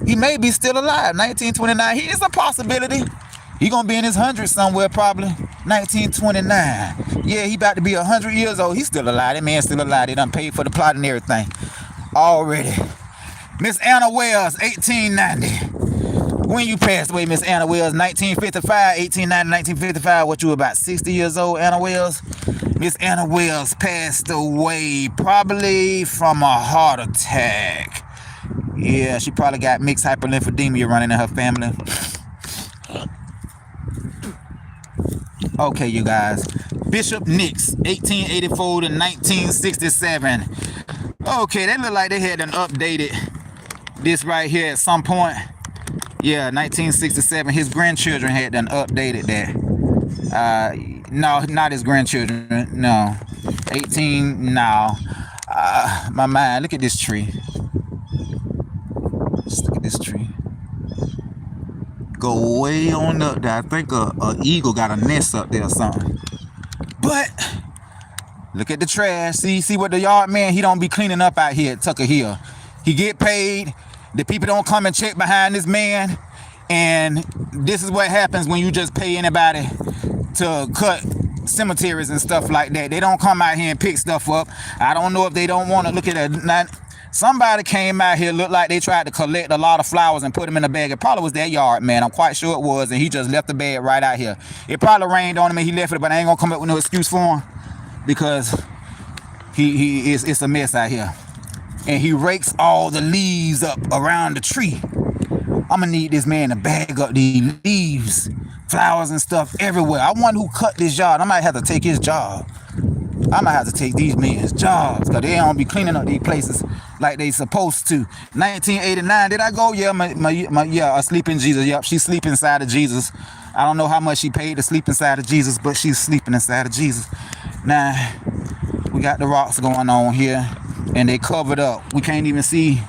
He may be still alive. 1929. He is a possibility. He gonna be in his hundreds somewhere probably. 1929. Yeah, he about to be 100 years old. He's still alive. That man's still alive. They done paid for the plot and everything already. Miss Anna Wells, 1890. When you passed away, Miss Anna Wells? 1955, 1890, 1955. What, you were about 60 years old, Anna Wells? Miss Anna Wells passed away probably from a heart attack. Yeah, she probably got mixed hyperlymphedemia running in her family. Okay, you guys. Bishop Nix, 1884 to 1967. Okay, they look like they had done updated this right here at some point. Yeah, 1967. His grandchildren had done updated that. No, not his grandchildren. No. 18, no. My mind, look at this tree. Just look at this tree. Go way on up there. I think a eagle got a nest up there or something. But look at the trash. See what the yard man, he don't be cleaning up out here at Tucker Hill. He get paid. The people don't come and check behind this man. And this is what happens when you just pay anybody to cut cemeteries and stuff like that. They don't come out here and pick stuff up. I don't know if they don't want to look at it. Somebody came out here, looked like they tried to collect a lot of flowers and put them in a bag. It probably was that yard man. I'm quite sure it was. And he just left the bag right out here. It probably rained on him and he left it, but I ain't going to come up with no excuse for him. Because it's a mess out here. And he rakes all the leaves up around the tree. I'm going to need this man to bag up these leaves, flowers and stuff everywhere. I wonder who cut this yard. I might have to take his job. I might have to take these men's jobs because they don't be cleaning up these places like they supposed to. 1989, did I go? Yeah, yeah, asleep in Jesus. Yep, she's sleeping inside of Jesus. I don't know how much she paid to sleep inside of Jesus, but she's sleeping inside of Jesus. Now, we got the rocks going on here, and they covered up. We can't even see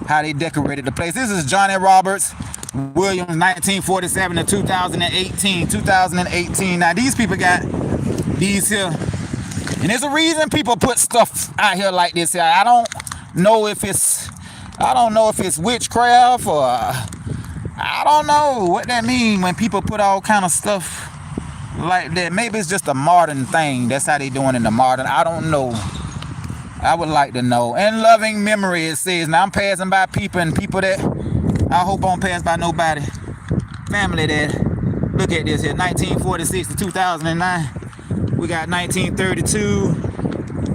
how they decorated the place. This is Johnny Roberts Williams, 1947 to 2018. 2018. Now, these people got these here. And there's a reason people put stuff out here like this here. I don't know if it's witchcraft or I don't know what that means when people put all kind of stuff like that. Maybe it's just a modern thing. That's how they doing in the modern. I don't know. I would like to know. In loving memory, it says. Now I'm passing by people and people that I hope I don't pass by nobody. Family that look at this here. 1946 to 2009. We got 1932.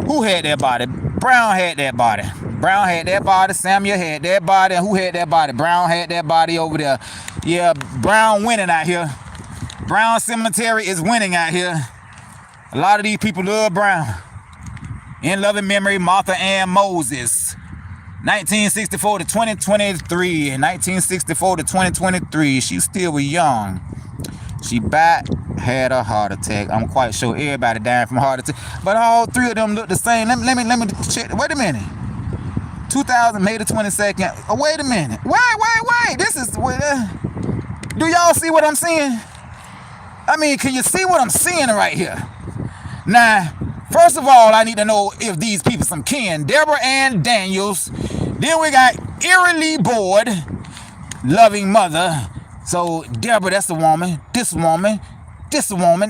Who had that body? Brown had that body. Brown had that body. Samuel had that body. And who had that body? Brown had that body over there. Yeah, Brown winning out here. Brown Cemetery is winning out here. A lot of these people love Brown. In loving memory, Martha Ann Moses. 1964 to 2023. In 1964 to 2023. She still was young. She had a heart attack. I'm quite sure everybody dying from a heart attack. But all three of them look the same. Let me check. Wait a minute. 2000, May the 22nd. Oh, wait a minute. Wait. This is... do y'all see what I'm seeing? I mean, can you see what I'm seeing right here? Now, first of all, I need to know if these people some kin. Deborah Ann Daniels. Then we got eerily bored, loving mother. So Deborah, that's the woman. This woman,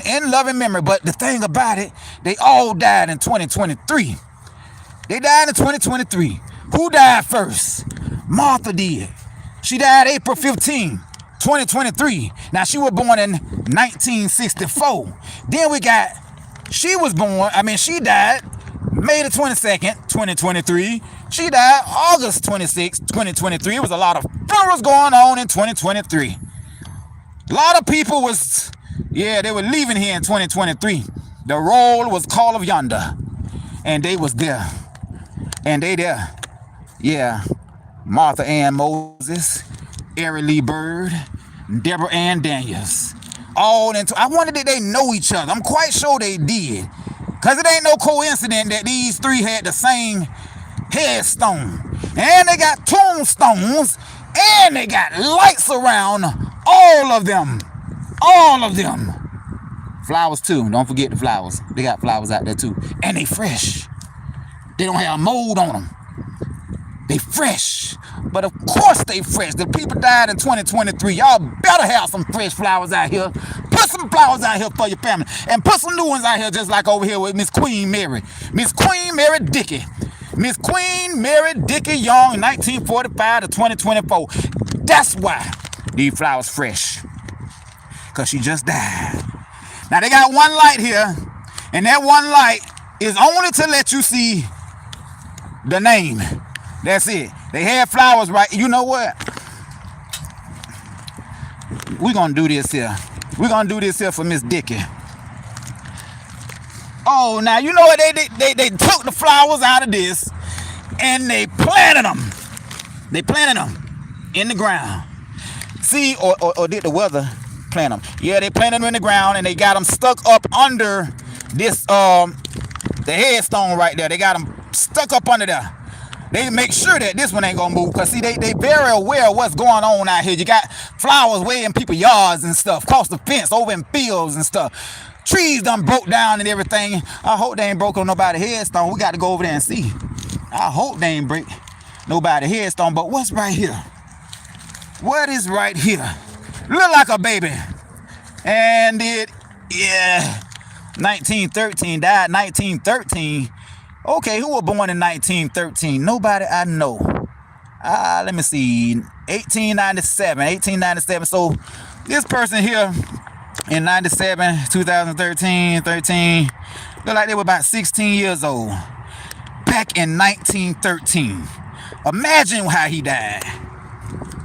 in loving memory. But the thing about it, they all died in 2023. They died in 2023. Who died first? Martha did. She died April 15, 2023. Now, she was born in 1964. Then we got, she died May the 22nd, 2023. She died August 26, 2023. It was a lot of funerals going on in 2023. A lot of people they were leaving here in 2023. The roll was Call of Yonder. And they was there. And they there. Yeah. Martha Ann Moses, Ari Lee Bird, Deborah Ann Daniels. I wonder did they know each other. I'm quite sure they did. Because it ain't no coincidence that these three had the same headstone. And they got tombstones. And they got lights around all of them. All of them. Flowers too. Don't forget the flowers. They got flowers out there too. And they fresh. They don't have mold on them. They fresh. But of course they fresh. The people died in 2023. Y'all better have some fresh flowers out here. Put some flowers out here for your family. And put some new ones out here just like over here with Miss Queen Mary. Miss Queen Mary Dickey. Miss Queen Mary Dickey Young, 1945 to 2024. That's why these flowers fresh. Because she just died. Now they got one light here. And that one light is only to let you see the name. That's it. They had flowers right. You know what? We're going to do this here. We're going to do this here for Miss Dickey. Oh, now you know what they did? They took the flowers out of this and they planted them. They planted them in the ground. See, or did the weather plant them? Yeah, they planted them in the ground and they got them stuck up under this, the headstone right there. They got them stuck up under there. They make sure that this one ain't gonna move. Cause see, they very aware of what's going on out here. You got flowers way in people's yards and stuff, across the fence, over in fields and stuff. Trees done broke down and everything. I hope they ain't broke on nobody's headstone. We got to go over there and see. I hope they ain't break nobody's headstone. But what's right here? What is right here? Look like a baby. And it, yeah, 1913, died 1913. Okay, who was born in 1913? Nobody I know. Let me see. 1897. So this person here in 97, 2013, 13, look like they were about 16 years old. Back in 1913. Imagine how he died.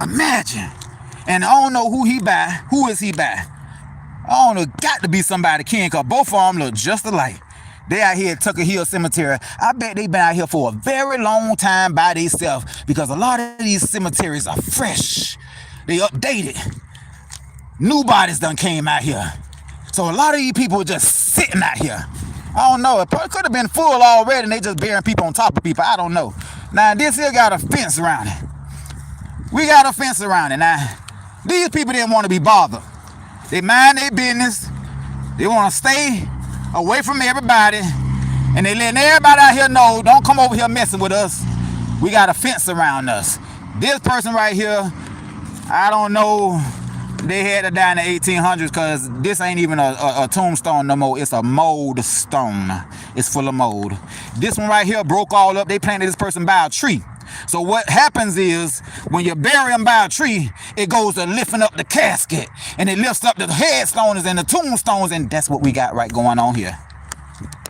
Imagine. And I don't know who he by. Who is he by? I don't know. Got to be somebody kin, because both of them look just alike. They out here at Tucker Hill Cemetery. I bet they been out here for a very long time by themselves, because a lot of these cemeteries are fresh. They updated. New bodies done came out here. So a lot of these people are just sitting out here. I don't know. It could have been full already and they just burying people on top of people. I don't know. Now this here got a fence around it. We got a fence around it. Now these people didn't want to be bothered. They mind their business. They want to stay away from everybody. And they letting everybody out here know, don't come over here messing with us. We got a fence around us. This person right here, I don't know. They had to die in the 1800s, because this ain't even a tombstone no more. It's a mold stone. It's full of mold. This one right here broke all up. They planted this person by a tree. So what happens is, when you bury them by a tree, it goes to lifting up the casket. And it lifts up the headstones and the tombstones. And that's what we got going on here.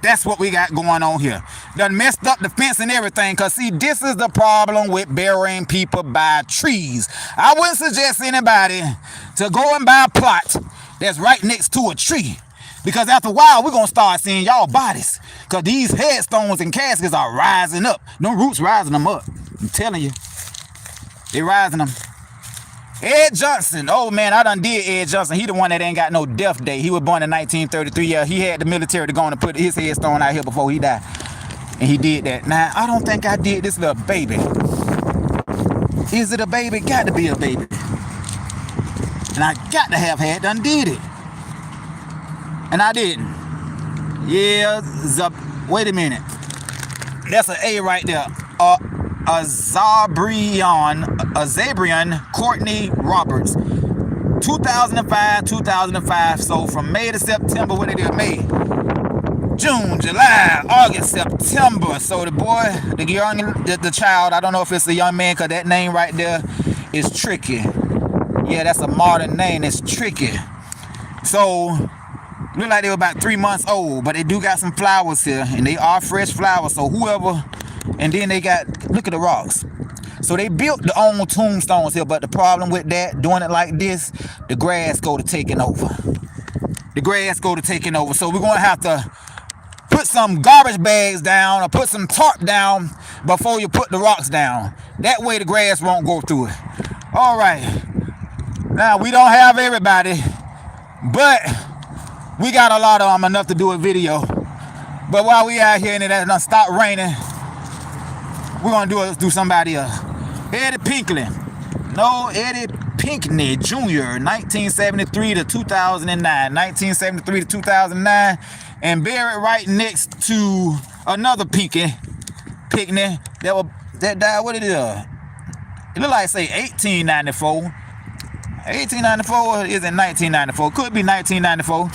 That's what we got going on here. Done messed up the fence and everything. Because, see, this is the problem with burying people by trees. I wouldn't suggest anybody to go and buy a plot that's right next to a tree. Because after a while, we're going to start seeing y'all bodies. Because these headstones and caskets are rising up. No roots rising them up. I'm telling you. They rising them. Ed Johnson. Oh, man, I done did Ed Johnson. He the one that ain't got no death date. He was born in 1933. Yeah, he had the military to go on and put his headstone out here before he died. And he did that. Now, I don't think I did this little baby. Is it a baby? Got to be a baby. And I got to have had done did it. And I didn't. Yeah, wait a minute. That's an A right there. Azabrian Courtney Roberts. 2005. So from May to September, what it is? May, June, July, August, September. So the boy, the child, I don't know if it's a young man, because that name right there is tricky. Yeah, that's a modern name. It's tricky. So look like they were about 3 months old, but they do got some flowers here, and they are fresh flowers. So whoever, and then they got, look at the rocks. So they built their own tombstones here, but the problem with that, doing it like this, the grass go to taking over. The grass go to taking over. So we're gonna have to put some garbage bags down or put some tarp down before you put the rocks down. That way the grass won't go through it. All right. Now we don't have everybody, but we got a lot of them, enough to do a video. But while we out here and it has not stopped raining, we're gonna do somebody else. Eddie Pinckney. No, Eddie Pinckney Jr. 1973 to 2009. 1973 to 2009. And buried right next to another Pinckney that died, what it is? It look like say 1894. 1894 isn't 1994. Could be 1994.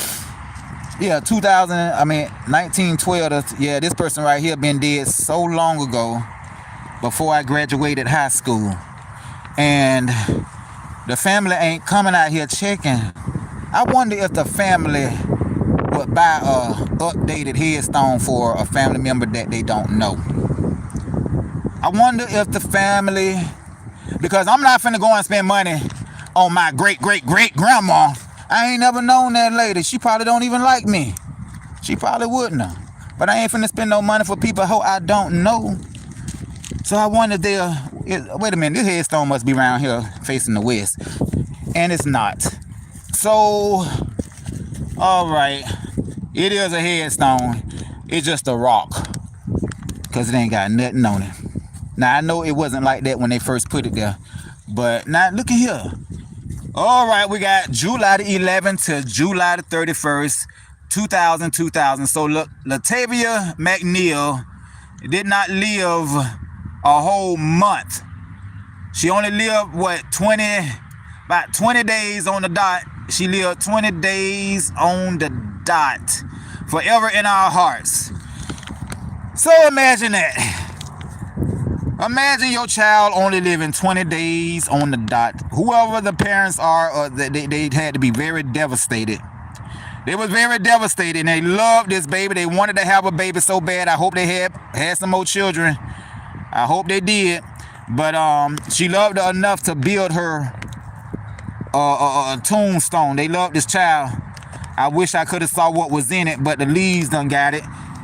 Yeah, 1912. Yeah, this person right here been dead so long ago, before I graduated high school. And the family ain't coming out here checking. I wonder if the family would buy a updated headstone for a family member that they don't know. I wonder if the family, because I'm not finna go and spend money on my great-great-great-grandma. I ain't never known that lady. She probably don't even like me. She probably wouldn't have. But I ain't finna spend no money for people who I don't know. So I wonder if they'll, wait a minute, this headstone must be around here facing the west. And it's not. So, all right. It is a headstone. It's just a rock. Because it ain't got nothing on it. Now, I know it wasn't like that when they first put it there. But now, look at here. All right, we got July the 11th to July the 31st, 2000. So, look, Latavia McNeil did not live a whole month. She only lived, about 20 days on the dot. She lived 20 days on the dot. Forever in our hearts. So imagine that. Imagine your child only living 20 days on the dot. Whoever the parents are, they had to be very devastated. They was very devastated, and they loved this baby. They wanted to have a baby so bad. I hope they had some more children. I hope they did. But she loved her enough to build her a tombstone. They loved this child. I wish I could have saw what was in it, but the leaves done got it.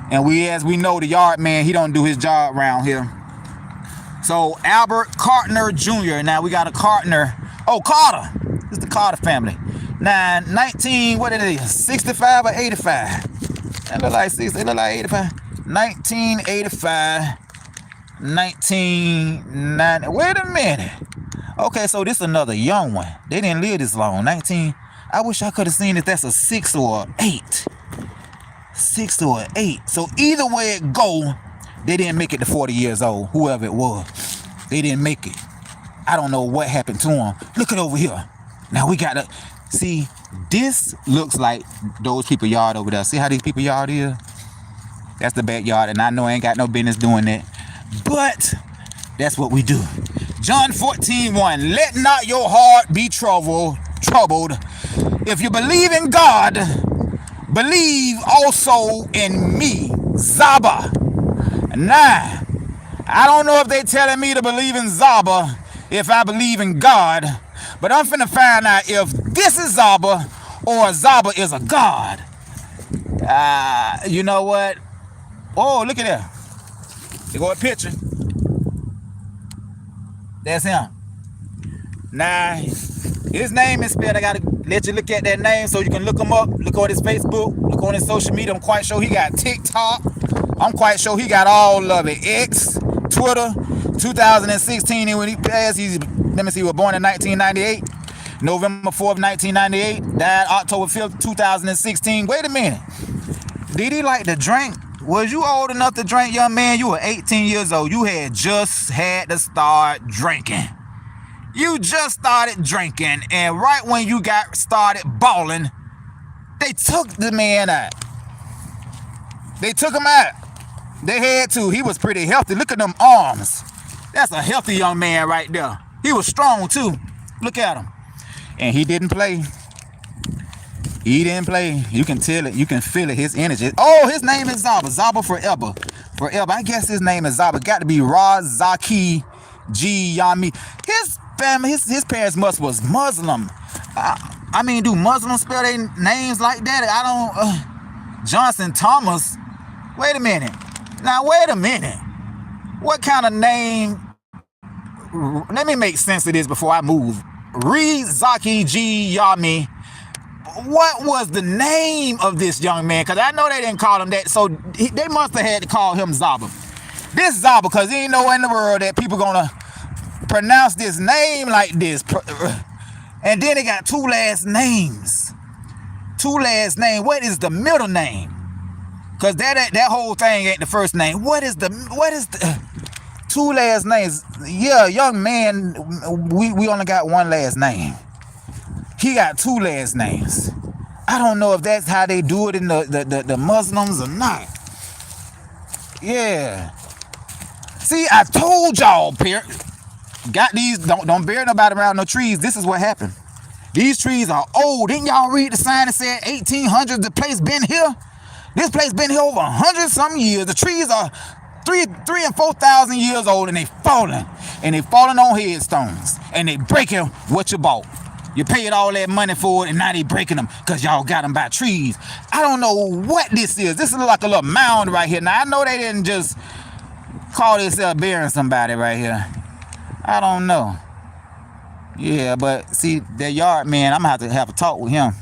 And as we know, the yard man, he don't do his job around here. So Albert Cartner Jr. Now we got a Cartner. Oh, Carter. It's the Carter family. Now 65 or 85. That look like 60. It look like 85. 1985. 1990. Wait a minute. Okay, so this is another young one. They didn't live this long. I wish I could have seen if that's a 6 or an 8. 6 or an 8. So either way it go, they didn't make it to 40 years old. Whoever it was, they didn't make it. I don't know what happened to them. Look at over here. Now we gotta see. This looks like those people's yard over there. See how these people's yard is? That's the backyard, and I know I ain't got no business doing that. But that's what we do. John 14:1. Let not your heart be troubled. If you believe in God, believe also in me. Zaba. Now, I don't know if they telling me to believe in Zaba if I believe in God, but I'm finna find out if this is Zaba or Zaba is a god. You know what? Oh, look at that. They go a picture. That's him. Now, his name is spelled. I gotta let you look at that name so you can look him up. Look on his Facebook. Look on his social media. I'm quite sure he got TikTok. I'm quite sure he got all of it. X, Twitter, 2016. And when he passed, let me see, he was born in 1998. November 4th, 1998. Died October 5th, 2016. Wait a minute. Did he like to drink? Was you old enough to drink, young man? You were 18 years old. You had just had to start drinking. You just started drinking, and right when you got started balling, they took the man out. They took him out. They had to. He was pretty healthy. Look at them arms. That's a healthy young man right there. He was strong too. Look at him. And he didn't play. He didn't play. You can tell it. You can feel it. His energy. Oh, his name is Zaba. Zaba forever. Forever. I guess his name is Zaba. Got to be Razaki G Yami. His family, his parents was Muslim. I mean, do Muslims spell their names like that? I don't. Johnson Thomas. Wait a minute. Now, wait a minute. What kind of name? Let me make sense of this before I move. Rizaki G Yami. What was the name of this young man? Because I know they didn't call him that, so they must have had to call him Zaba. This Zaba, because he ain't nowhere in the world that people gonna pronounce this name like this. And then they got two last names. Two last names. What is the middle name? Because that whole thing ain't the first name. What is the two last names? Yeah, young man, we only got one last name. He got two last names. I don't know if that's how they do it in the Muslims or not. Yeah. See, I told y'all, got these, don't bury nobody around no trees. This is what happened. These trees are old. Didn't y'all read the sign that said 1800s? The place been here? This place been here over 100-something years. The trees are 3,000 and 4,000 years old, and they falling. And they falling on headstones. And they breaking what you bought. You paid all that money for it, and now they breaking them because y'all got them by trees. I don't know what this is. This is like a little mound right here. Now, I know they didn't just call this burying somebody right here. I don't know. Yeah, but see, that yard man, I'm going to have a talk with him.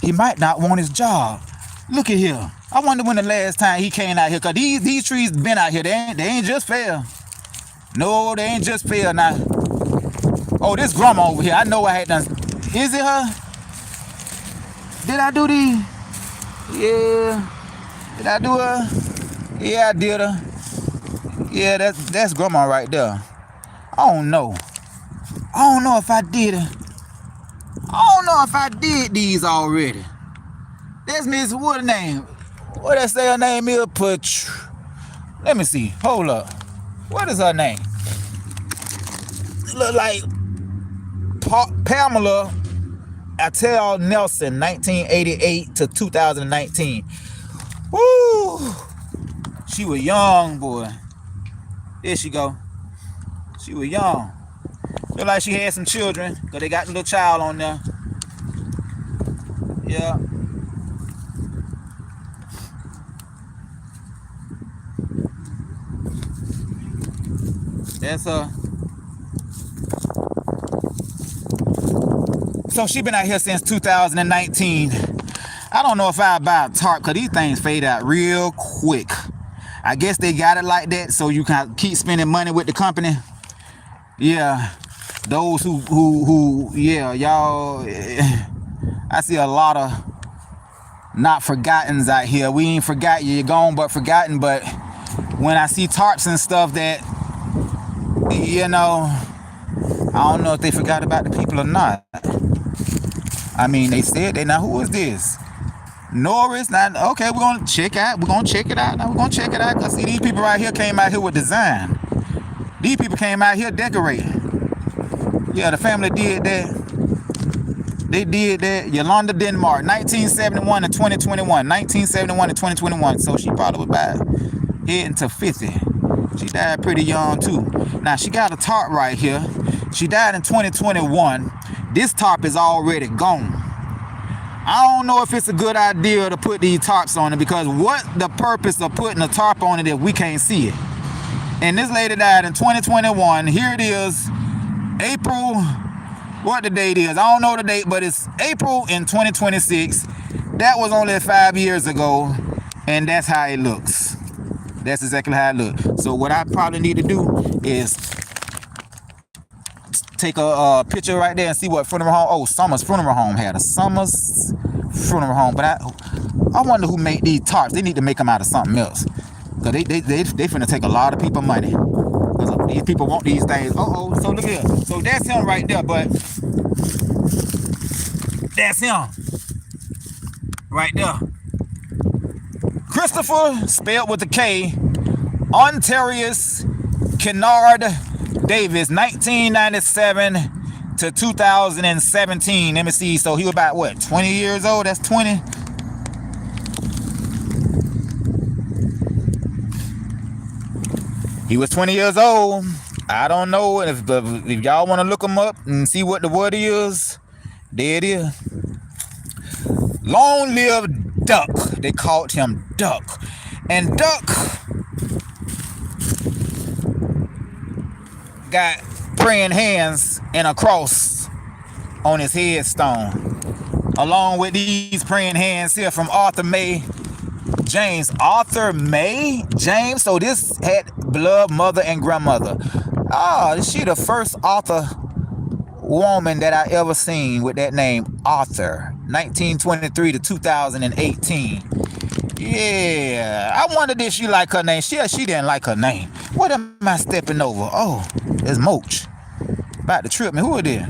He might not want his job. Look at here. I wonder when the last time he came out here, because these trees been out here. They ain't just fell. No, they ain't just fell now. Oh, this grandma over here. I know I had done. Is it her? Did I do these? Yeah. Did I do her? Yeah, I did her. Yeah, that's grandma right there. I don't know. I don't know if I did it. I don't know if I did these already. That's Miss, what her name? What that say her name is? Let me see. Hold up. What is her name? Look like Pamela Attel Nelson, 1988 to 2019. Woo! She was young, boy. There she go. She was young. Look like she had some children, because they got a little child on there. Yeah. That's her. So she been out here since 2019. I don't know if I buy a tarp, because these things fade out real quick. I guess they got it like that so you can keep spending money with the company. Yeah. Those who yeah, y'all, I see a lot of not forgottens out here. We ain't forgot you, you're gone but forgotten. But when I see tarps and stuff that, you know, I don't know if they forgot about the people or not. I mean, they said they now, who is this? Norris. Now, okay, we're gonna check out. We're gonna check it out. Now we're gonna check it out. Cause see, these people right here came out here with design. These people came out here decorating. Yeah, the family did that. They did that. Yolanda Denmark, 1971 to 2021. 1971 to 2021. So she probably was about heading to 50. She died pretty young too. Now she got a tarp right here. She died in 2021. This tarp is already gone. I don't know if it's a good idea to put these tarps on it, because what the purpose of putting a tarp on it if we can't see it? And this lady died in 2021. Here it is, April, what the date is, I don't know the date, but it's April in 2026. That was only 5 years ago, and that's how it looks. That's exactly how it looks. So what I probably need to do is take a picture right there and see what funeral home. Oh, Summers Funeral Home had a Summers Funeral Home. But I wonder who made these tarps. They need to make them out of something else. Because they finna take a lot of people money. Because these people want these things. So look here. So that's him right there, but that's him right there. Christopher, spelled with a K, Ontarius Kennard Davis, 1997 to 2017. Let me see. So he was about what, 20 years old? That's 20. He was 20 years old. I don't know if y'all want to look him up and see what the word is. There it is. Long live Duck. They called him Duck. And Duck got praying hands and a cross on his headstone. Along with these praying hands here from Arthur May James. Arthur May James. So this had blood mother and grandmother. She the first author woman that I ever seen with that name, Arthur. 1923 to 2018. Yeah, I wondered if she like her name. She didn't like her name. What am I stepping over? Oh, it's Moach. About to trip me. Who it is?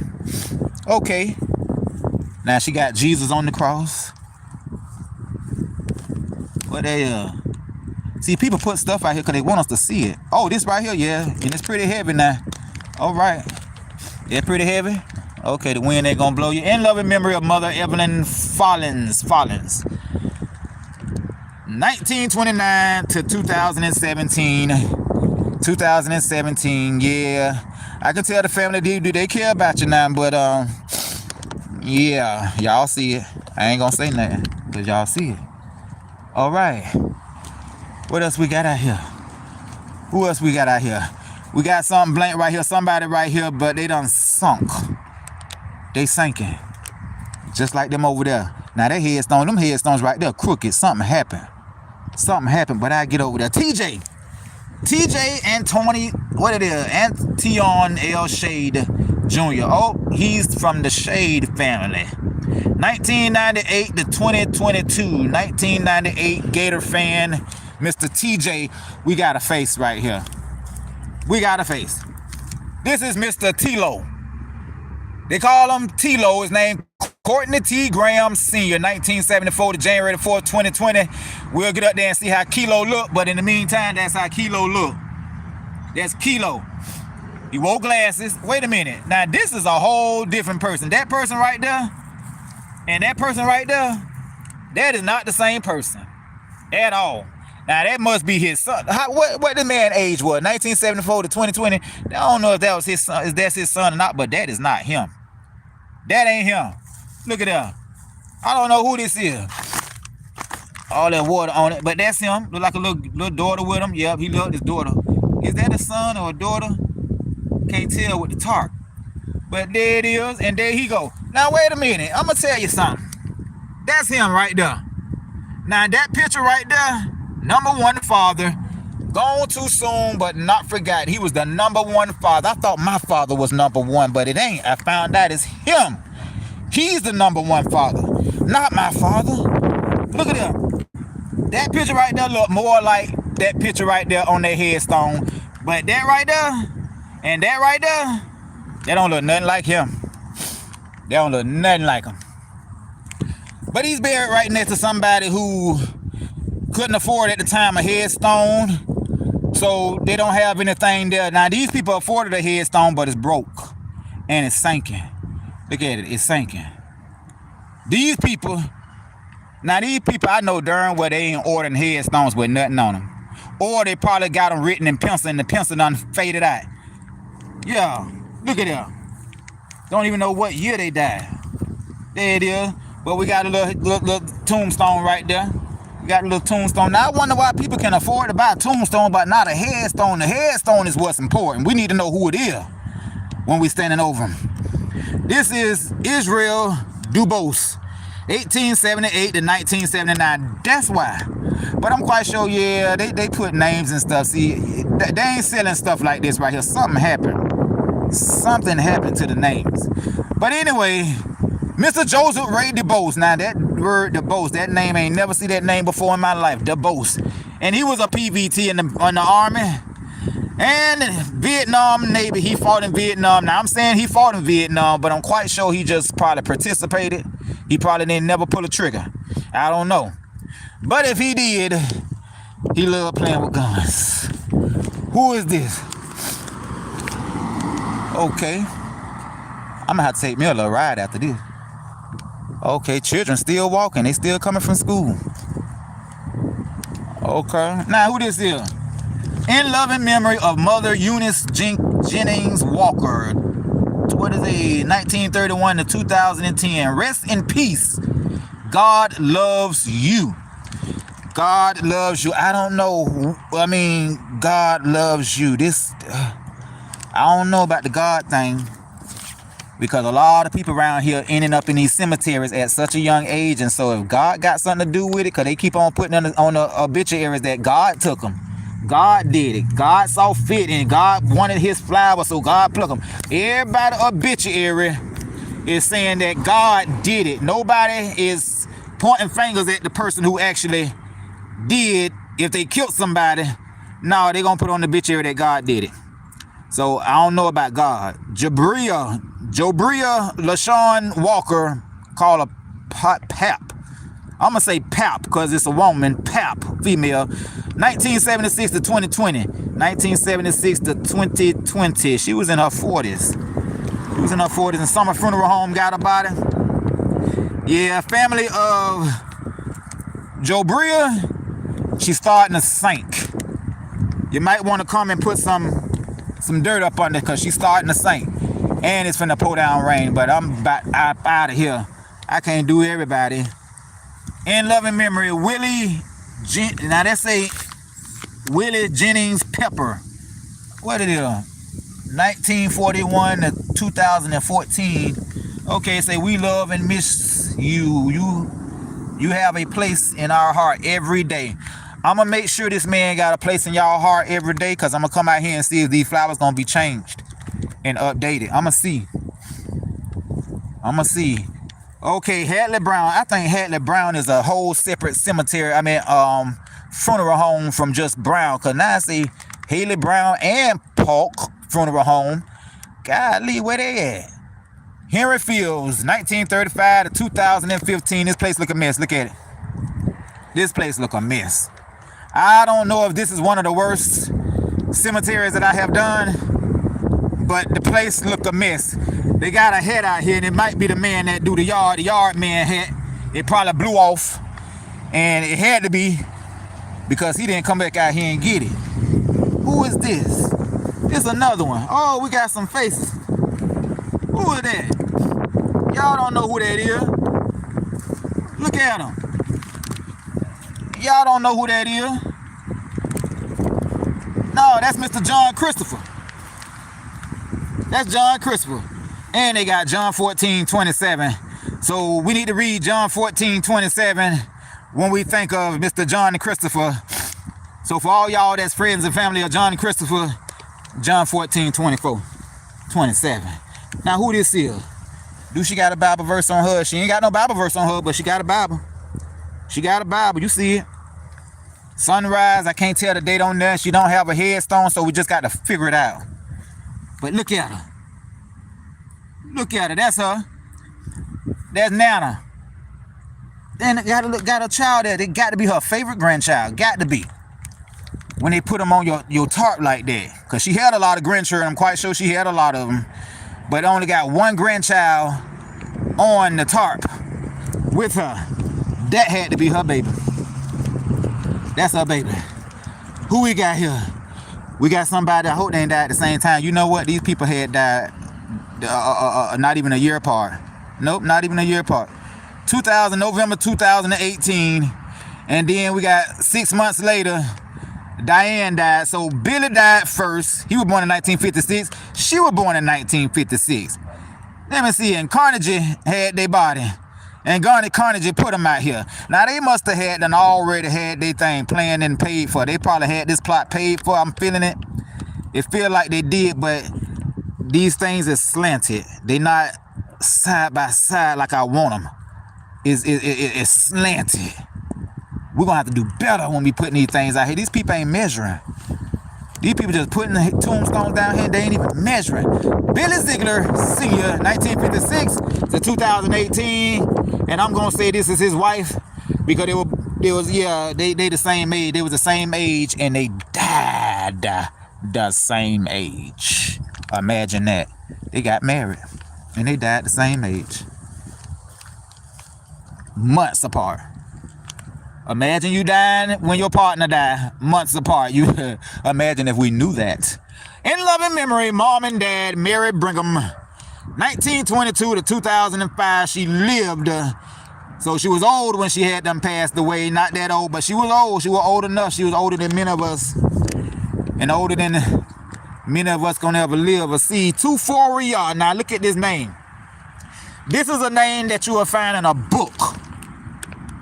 Okay. Now she got Jesus on the cross. What they see, people put stuff out here because they want us to see it. Oh, this right here, yeah. And it's pretty heavy now. All right. Yeah, pretty heavy. Okay, the wind ain't gonna blow you. In loving memory of Mother Evelyn Follins. 1929 to 2017. 2017, yeah. I can tell the family they care about you now, but yeah, y'all see it. I ain't gonna say nothing, because y'all see it. All right. What else we got out here? Who else we got out here? We got something blank right here, somebody right here, but they done sunk. They sinking. Just like them over there. Now that headstone, them headstones right there, crooked. Something happened. Something happened, but I get over there. TJ and Tony, what it is? Antion L. Shade Jr. Oh, he's from the Shade family. 1998 to 2022. 1998 Gator fan, Mr. TJ. We got a face right here. We got a face. This is Mr. Tilo. They call him Tilo. His name Courtney T. Graham Sr. 1974 to January 4th, 2020. We'll get up there and see how Kilo look. But in the meantime, that's how Kilo look. That's Kilo. He wore glasses. Wait a minute. Now this is a whole different person. That person right there and that person right there, that is not the same person at all. Now that must be his son. What the man age was? 1974 to 2020. I don't know if that was his son, if that's his son or not, but that is not him. That ain't him. Look at that. I don't know who this is. All that water on it, but that's him. Look like a little daughter with him. Yep, he loved his daughter. Is that a son or a daughter? Can't tell with the tarp. But there it is, and there he go. Now wait a minute. I'm gonna tell you something. That's him right there. Now that picture right there. Number one father, gone too soon, but not forgot. He was the number one father. I thought my father was number one, but it ain't. I found out it's him. He's the number one father, not my father. Look at him. That picture right there look more like that picture right there on their headstone. But that right there and that right there, they don't look nothing like him. They don't look nothing like him. But he's buried right next to somebody who couldn't afford at the time a headstone, so they don't have anything there. Now these people afforded a headstone, but it's broke and it's sinking. Look at it, it's sinking. These people I know darn well they ain't ordering headstones with nothing on them, or they probably got them written in pencil and the pencil done faded out. Yeah, look at them. Don't even know what year they died. There it is. But we got a little tombstone right there. Got a little tombstone. Now I wonder why people can afford to buy a tombstone but not a headstone. The headstone is what's important. We need to know who it is when we standing over him. This is Israel Dubose, 1878 to 1979. That's why. But I'm quite sure, yeah, they put names and stuff. See, they ain't selling stuff like this right here. Something happened. Something happened to the names. But anyway, Mr. Joseph Ray DeBose. Now that word DeBose, that name, ain't never see that name before in my life. DeBose. And he was a PVT in the army. And Vietnam Navy, he fought in Vietnam. Now I'm saying he fought in Vietnam, but I'm quite sure he just probably participated. He probably didn't never pull a trigger. I don't know. But if he did, he loved playing with guns. Who is this? Okay. I'm gonna have to take me a little ride after this. Okay, children still walking. They still coming from school. Okay. Now who this is? In loving memory of Mother Eunice Jennings Walker. What is it? 1931 to 2010. Rest in peace. God loves you. God loves you. I don't know. I mean, God loves you. This, I don't know about the God thing. Because a lot of people around here ending up in these cemeteries at such a young age. And so if God got something to do with it, because they keep on putting on the obituaries that God took them. God did it. God saw fit and God wanted his flowers, so God plucked them. Everybody obituary is saying that God did it. Nobody is pointing fingers at the person who actually did. If they killed somebody, no, they're going to put on the obituary that God did it. So I don't know about God. Jobria LaShawn Walker, called a Pap. I'm going to say Pap because it's a woman. Pap, female. 1976 to 2020. 1976 to 2020. She was in her 40s. She was in her 40s. And Summer Funeral Home got her body. Yeah, family of Jobria, she's starting to sink. You might want to come and put some dirt up under because she's starting to sink. And it's finna pour down rain. But I'm out of here. I can't do everybody. In loving memory, now they say Willie Jennings Pepper. What it is? 1941 to 2014. Okay, say we love and miss you. You have a place in our heart every day. I'm gonna make sure this man got a place in y'all heart every day, because I'm gonna come out here and see if these flowers gonna be changed and updated. I'm gonna see. Okay, Hadley Brown. I think Hadley Brown is a whole separate cemetery. I mean, funeral home from just Brown. Because now I see Haley Brown and Polk Funeral Home. Golly, where they at? Henry Fields, 1935 to 2015. This place look a mess. Look at it. This place look a mess. I don't know if this is one of the worst cemeteries that I have done, but the place look a mess. They got a head out here, and it might be the man that do the yard man hat. It probably blew off, and it had to be because he didn't come back out here and get it. Who is this? This is another one. Oh, we got some faces. Who is that? Y'all don't know who that is. Look at him. Y'all don't know who that is. No, that's Mr. John Christopher. That's John Christopher. And they got John 14:27. So we need to read John 14:27 when we think of Mr. John and Christopher. So for all y'all that's friends and family of John and Christopher, John 14:27. Now who this is? Do she got a Bible verse on her? She ain't got no Bible verse on her, but she got a Bible. She got a Bible. You see it. Sunrise. I can't tell the date on there. She don't have a headstone, so we just got to figure it out. But look at her. Look at her. That's her. That's Nana. Then got a child there. It got to be her favorite grandchild. Got to be. When they put them on your tarp like that. Because she had a lot of grandchildren. I'm quite sure she had a lot of them. But only got one grandchild on the tarp with her. That had to be her baby. That's her baby. Who we got here? We got somebody, I hope they ain't died at the same time. You know what? These people had died not even a year apart. Nope, not even a year apart. November 2018. And then we got 6 months later, Diane died. So Billy died first. He was born in 1956. She was born in 1956. Let me see. And Carnegie had their body. And Carnegie put them out here. Now, they must have had done already had their thing planned and paid for. They probably had this plot paid for. I'm feeling it. It feel like they did, but these things is slanted. They not side by side like I want them. It's slanted. We're gonna have to do better when we putting these things out here. These people ain't measuring. These people just putting the tombstones down here, they ain't even measuring. Billy Ziegler Sr., 1956 to 2018, and I'm gonna say this is his wife because they the same age. They was the same age and they died the same age. Imagine that. They got married and they died the same age. Months apart. Imagine you dying when your partner died months apart. You imagine if we knew that. In loving memory, Mom and Dad, Mary Brigham, 1922 to 2005. She lived. So she was old when she had them passed away. Not that old, but she was old. She was old enough. She was older than many of us. And older than many of us gonna ever live or see. Tuforia. Now look at this name. This is a name that you will find in a book.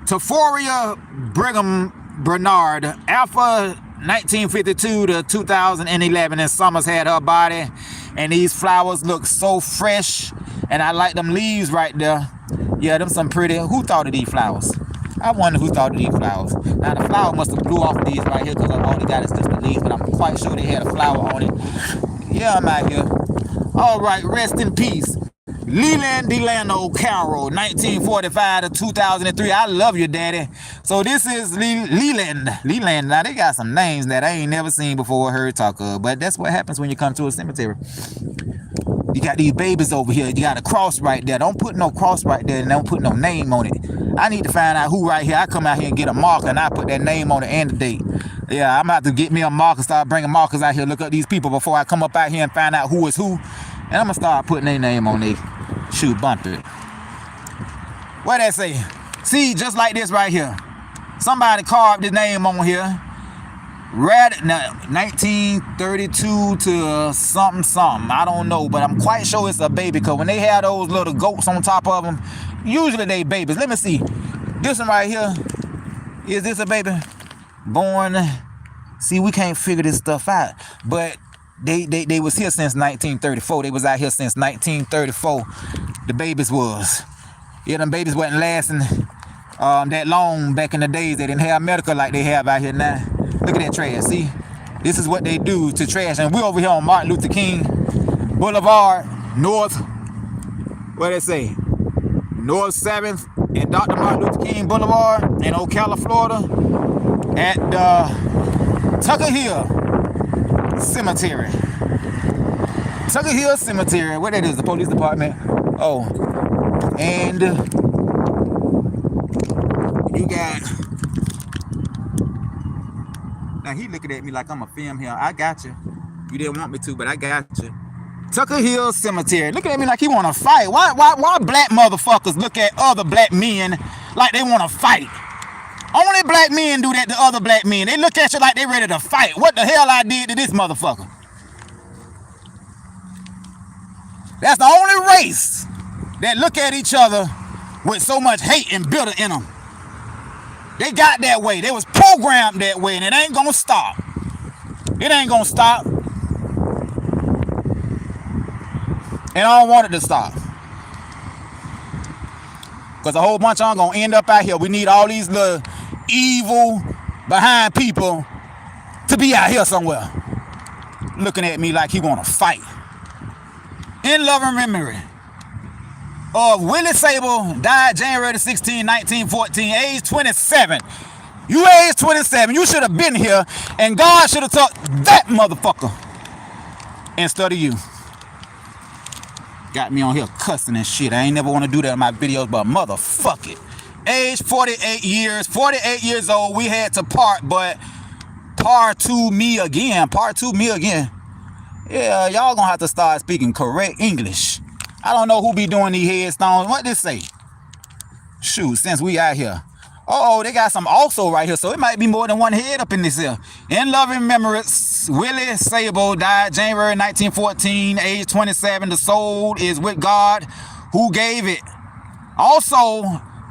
Tuforia Brigham Bernard, Alpha 1952 to 2011, and Summers had her body, and these flowers look so fresh, and I like them leaves right there. Yeah, them some pretty. Who thought of these flowers? I wonder who thought of these flowers. Now the flower must have blew off of these right here because I only got it just the leaves, but I'm quite sure they had a flower on it. Yeah, I'm out here. All right, rest in peace. Leland Delano Carroll, 1945 to 2003. I love you, Daddy. So this is Leland. Now they got some names that I ain't never seen before or heard talk of. But that's what happens when you come to a cemetery. You got these babies over here. You got a cross right there. Don't put no cross right there and don't put no name on it. I need to find out who right here. I come out here and get a marker and I put that name on it and the date. Yeah, I'm about to get me a marker, start bringing markers out here, look up these people before I come up out here and find out who is who. And I'm going to start putting their name on their shoe bumper. What that say? See, just like this right here. Somebody carved his name on here. 1932 to something. I don't know, but I'm quite sure it's a baby because when they have those little goats on top of them, usually they babies. Let me see. This one right here. Is this a baby? Born. See, we can't figure this stuff out. But they was here since 1934. They was out here since 1934. The babies was. Yeah, them babies wasn't lasting that long back in the days. They didn't have medical like they have out here now. Look at that trash, see? This is what they do to trash. And we're over here on Martin Luther King Boulevard, North, what did it say? North 7th and Dr. Martin Luther King Boulevard in Ocala, Florida at Tucker Hill Cemetery. Tucker Hill Cemetery. What that is, the police department. Oh, and you got... Now he looking at me like I'm a film here. I got you. You didn't want me to, but I got you. Tucker Hill Cemetery. Looking at me like he want to fight. Why black motherfuckers look at other black men like they want to fight? Only black men do that to other black men. They look at you like they ready to fight. What the hell I did to this motherfucker? That's the only race that look at each other with so much hate and bitter in them. They got that way. They was programmed that way, and it ain't gonna stop. It ain't gonna stop. And I don't want it to stop. Because a whole bunch of them gonna end up out here. We need all these little evil behind people to be out here somewhere. Looking at me like he wanna fight. In loving memory of Willie Sable, died January 16, 1914, age 27. You age 27, you should have been here, and God should have taught that motherfucker instead of you. Got me on here cussing and shit. I ain't never want to do that in my videos, but motherfuck it. Age 48 years old, we had to part, but part to me again. Yeah, y'all gonna have to start speaking correct English. I don't know who be doing these headstones. What this say? Shoot, since we out here. Oh, they got some also right here, so it might be more than one head up in this here. In loving memories, Willie Sable died January 1914, age 27. The soul is with God who gave it. Also,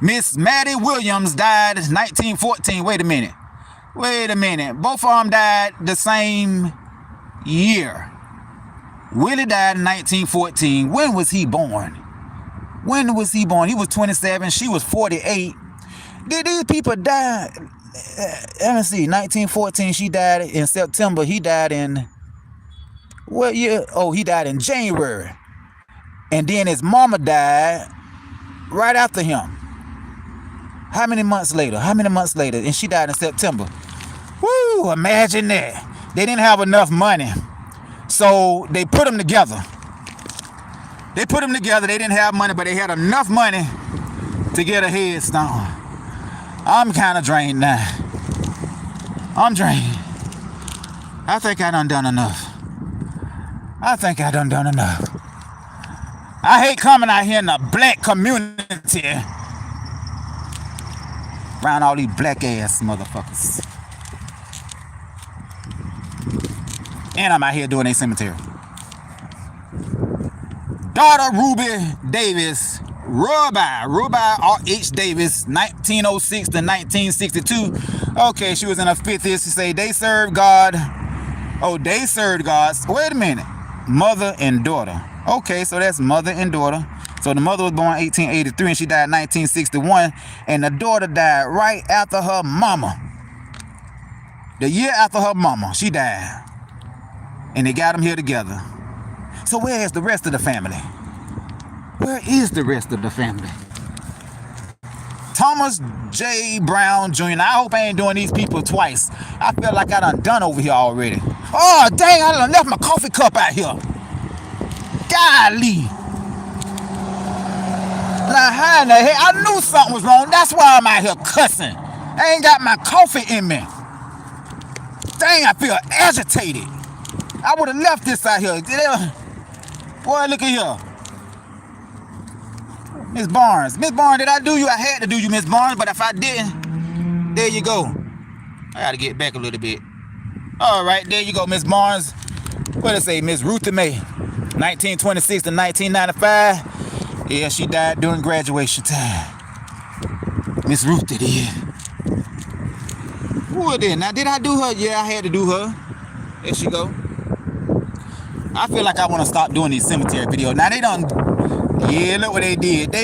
Miss Maddie Williams died 1914. Wait a minute. Both of them died the same year. Willie died in 1914. When was he born? When was he born? He was 27. She was 48. Did these people die? Let me see. 1914. She died in September. He died in what year? Oh, he died in January. And then his mama died right after him. How many months later? And she died in September. Woo! Imagine that. They didn't have enough money. So they put them together. They didn't have money, but they had enough money to get a headstone. I'm kind of drained now. I'm drained. I think I done enough. I hate coming out here in the black community around all these black ass motherfuckers. And I'm out here doing a cemetery. Daughter Ruby Davis, Ruby R.H. Davis, 1906 to 1962. Okay, she was in her 50s. She say they served God. Oh, they served God. Wait a minute. Mother and daughter. Okay, so that's mother and daughter. So the mother was born 1883 and she died 1961. And the daughter died right after her mama. The year after her mama, she died. And they got them here together. So where is the rest of the family? Where is the rest of the family? Thomas J. Brown Jr. I hope I ain't doing these people twice. I feel like I done over here already. Oh, dang, I done left my coffee cup out here. Golly. Now, how in the hell? I knew something was wrong. That's why I'm out here cussing. I ain't got my coffee in me. Dang, I feel agitated. I would have left this out here. Boy, look at here. Miss Barnes. Miss Barnes, did I do you? I had to do you, Miss Barnes, but if I didn't, there you go. I gotta get back a little bit. All right, there you go, Miss Barnes. What did it say? Miss Ruthie May, 1926 to 1995. Yeah, she died during graduation time. Miss Ruthie did. Who did? Now, did I do her? Yeah, I had to do her. There she go. I feel like I want to stop doing these cemetery videos. Now, they done... Yeah, look what they did.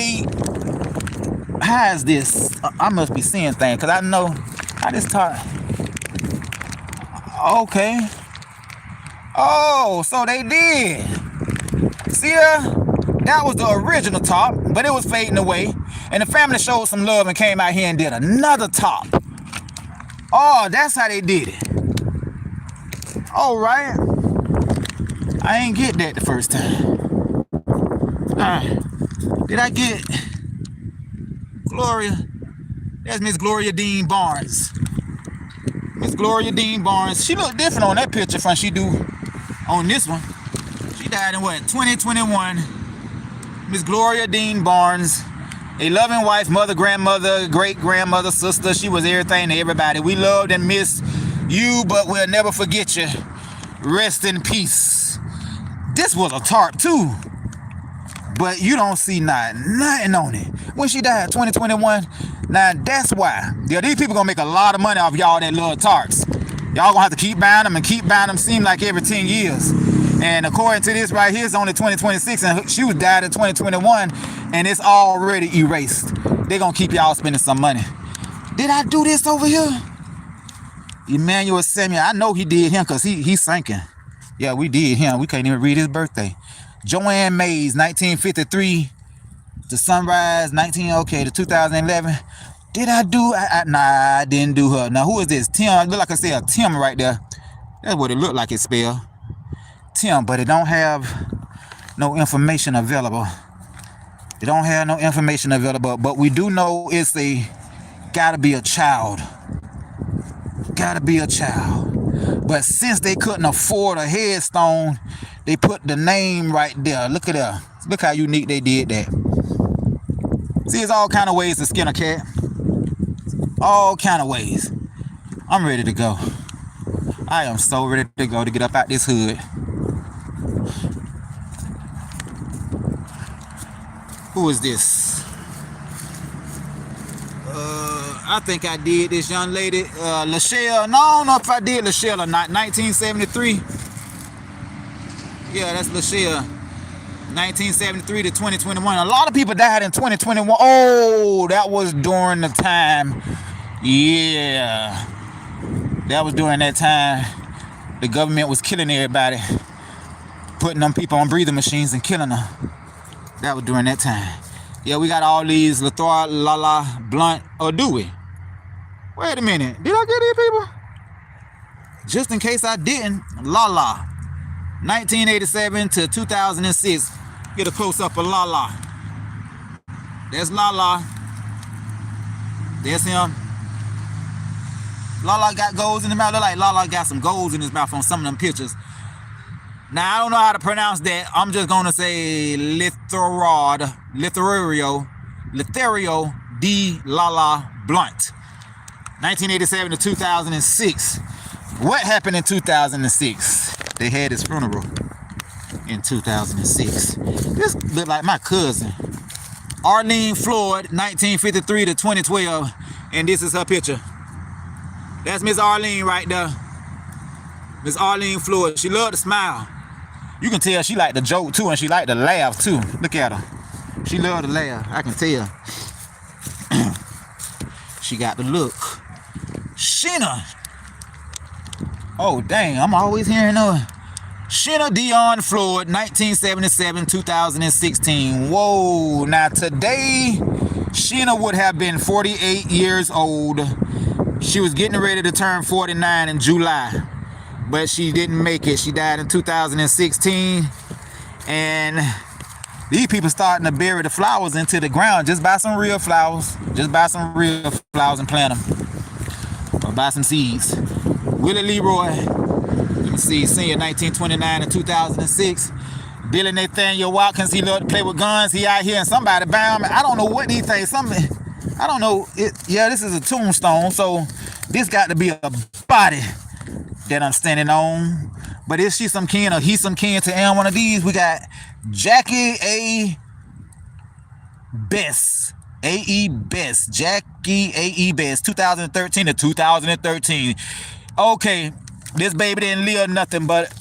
How is this? I must be seeing things, because I know I just taught. Okay. Oh, so they did. See that was the original top, but it was fading away. And the family showed some love and came out here and did another top. Oh, that's how they did it. All right. I ain't get that the first time. Did I get Gloria? That's Miss Gloria Dean Barnes. Miss Gloria Dean Barnes. She looked different on that picture from she do on this one. She died in what, 2021. Miss Gloria Dean Barnes. A loving wife, mother, grandmother, great-grandmother, sister. She was everything to everybody. We loved and miss you, but we'll never forget you. Rest in peace. This was a tarp too. But you don't see nothing on it. When she died, 2021. Now that's why. Yeah, these people gonna make a lot of money off y'all that love tarps. Y'all gonna have to keep buying them and keep buying them. Seem like every 10 years. And according to this right here, it's only 2026, and she was died in 2021, and it's already erased. They gonna keep y'all spending some money. Did I do this over here? Emmanuel Samuel. I know he did him because he's sinking. Yeah, we did him. We can't even read his birthday. Joanne Mays, 1953 to Sunrise, to 2011. Did I do? Nah, I didn't do her. Now, who is this? Tim. It look like I say a Tim right there. That's what it looked like it spelled. Tim, but it don't have no information available. It don't have no information available, but we do know it's gotta be a child. Gotta be a child. But since they couldn't afford a headstone, they put the name right there. Look at that. Look how unique they did that. See, there's all kind of ways to skin a cat. All kind of ways. I'm ready to go. I am so ready to go to get up out this hood. Who is this? I think I did this young lady, Lachelle. No, I don't know if I did Lachelle or not. 1973. Yeah, that's Lachelle. 1973 to 2021. A lot of people died in 2021. Oh, that was during the time. Yeah, that was during that time. The government was killing everybody, putting them people on breathing machines and killing them. That was during that time. Yeah, we got all these Latour, Lala, Blunt, or do we? Wait a minute. Did I get these people? Just in case I didn't, Lala. 1987 to 2006. Get a close-up of Lala. There's Lala. There's him. Lala got golds in the mouth. Look like Lala got some golds in his mouth on some of them pictures. Now, I don't know how to pronounce that. I'm just going to say Lothario D. Lala Blunt. 1987 to 2006. What happened in 2006? They had his funeral in 2006. This look like my cousin. Arlene Floyd, 1953 to 2012. And this is her picture. That's Miss Arlene right there. Miss Arlene Floyd. She loved to smile. You can tell she liked to joke too, and she liked to laugh too. Look at her. She loved to laugh. I can tell. She got the look. Sheena. Oh, dang. I'm always hearing her. Sheena Dion Floyd, 1977, 2016. Whoa. Now, today, Sheena would have been 48 years old. She was getting ready to turn 49 in July, but she didn't make it. She died in 2016. And these people starting to bury the flowers into the ground. Just buy some real flowers. Just buy some real flowers and plant them. Or buy some seeds. Willie Leroy, let me see, senior 1929 to 2006. Billy Nathaniel Watkins, he loved to play with guns. He out here and somebody bound me. I don't know what these things, something, I don't know. Yeah, this is a tombstone, so this got to be a body that I'm standing on. But is she some kin or he some kin to one of these? We got Jackie A. Best. A.E. Best. Jackie A.E. Best. 2013 to 2013. Okay, this baby didn't live nothing, but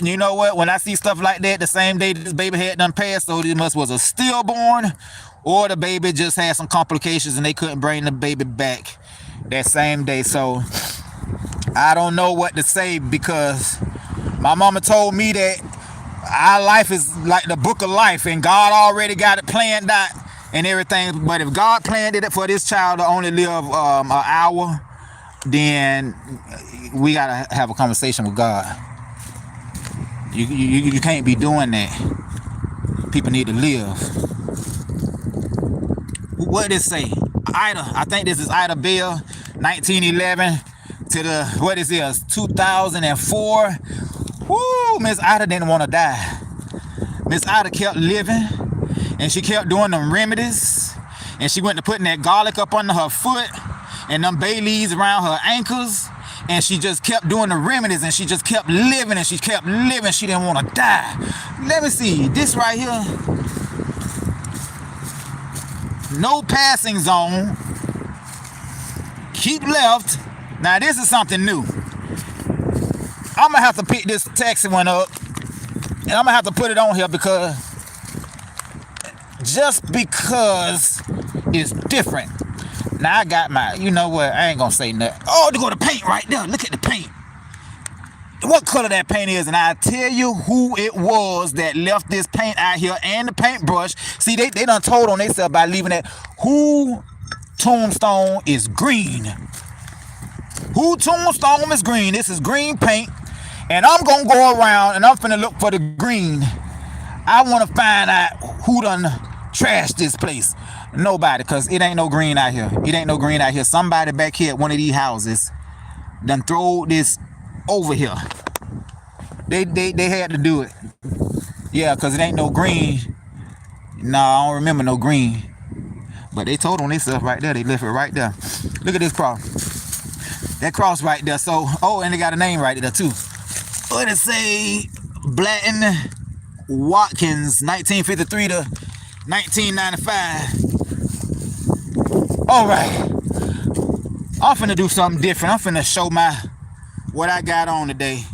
you know what? When I see stuff like that, the same day this baby had done passed, so this must was a stillborn, or the baby just had some complications and they couldn't bring the baby back that same day. So I don't know what to say, because my mama told me that our life is like the book of life and God already got it planned out and everything. But if God planned it for this child to only live an hour, then we gotta have a conversation with God. You can't be doing that. People need to live. What did it say? Ida, I think this is Ida Bell, 1911 to the, what is this, 2004. Woo, Miss Ida didn't want to die. Miss Ida kept living, and she kept doing them remedies, and she went to putting that garlic up under her foot and them bay leaves around her ankles, and she just kept doing the remedies, and she just kept living, and she kept living. She didn't want to die. Let me see, this right here, no passing zone, keep left. Now this is something new. I'm gonna have to pick this taxi one up, and I'm gonna have to put it on here because just because it's different. Now I got my, you know what, I ain't gonna say nothing. Oh, they go to paint right there. Look at the paint. What color that paint is, and I'll tell you who it was that left this paint out here and the paintbrush. See, they done told on themselves by leaving that. Who tombstone is green? Who tombstone is green? This is green paint, and I'm gonna go around and I'm finna look for the green. I wanna find out who done trashed this place. Nobody, because it ain't no green out here. It ain't no green out here. Somebody back here at one of these houses done throw this over here. They had to do it. Yeah, because it ain't no green. No, I don't remember no green. But they told on themselves right there. They left it right there. Look at this cross. That cross right there. So, oh, and they got a name right there too. What did it say? Blatton Watkins, 1953 to 1995. All right, I'm finna do something different. I'm finna show what I got on today.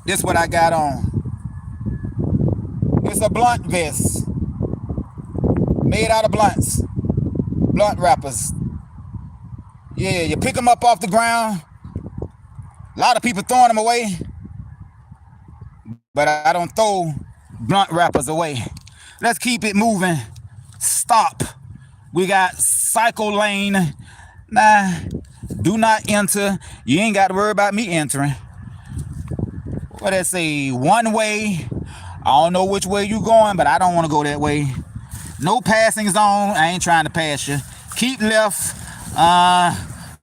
This what I got on. It's a blunt vest made out of blunts. Blunt wrappers. Yeah, you pick them up off the ground. A lot of people throwing them away, but I don't throw blunt wrappers away. Let's keep it moving. Stop. We got cycle lane. Nah, do not enter. You ain't got to worry about me entering. What they say? One way. I don't know which way you going, but I don't want to go that way. No passing zone. I ain't trying to pass you. Keep left.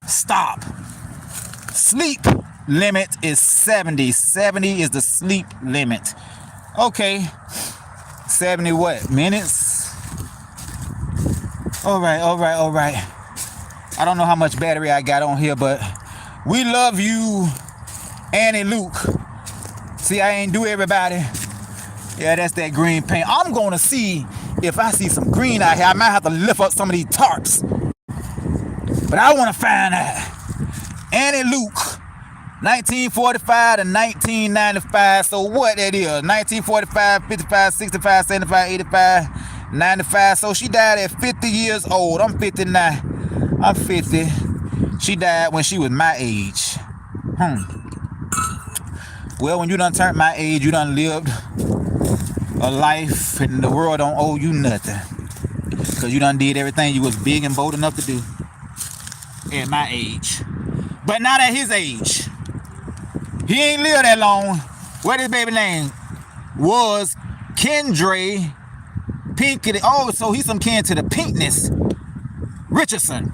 Stop. Sleep limit is 70. 70 is the sleep limit. Okay. 70 what? Minutes? All right. I don't know how much battery I got on here, but we love you, Annie Luke. See, I ain't do everybody. Yeah, that's that green paint. I'm going to see if I see some green out here. I might have to lift up some of these tarps. But I want to find out. Annie Luke, 1945 to 1995. So what that is? 1945, 55, 65, 75, 85, 95. So she died at 50 years old. I'm 59. I'm 50. She died when she was my age. Well, when you done turned my age, you done lived a life and the world don't owe you nothing. Because you done did everything you was big and bold enough to do at my age. But not at his age. He ain't lived that long. What his baby name was? Kendra Pinkett. Oh, so he's some kin to the Pinkness Richardson.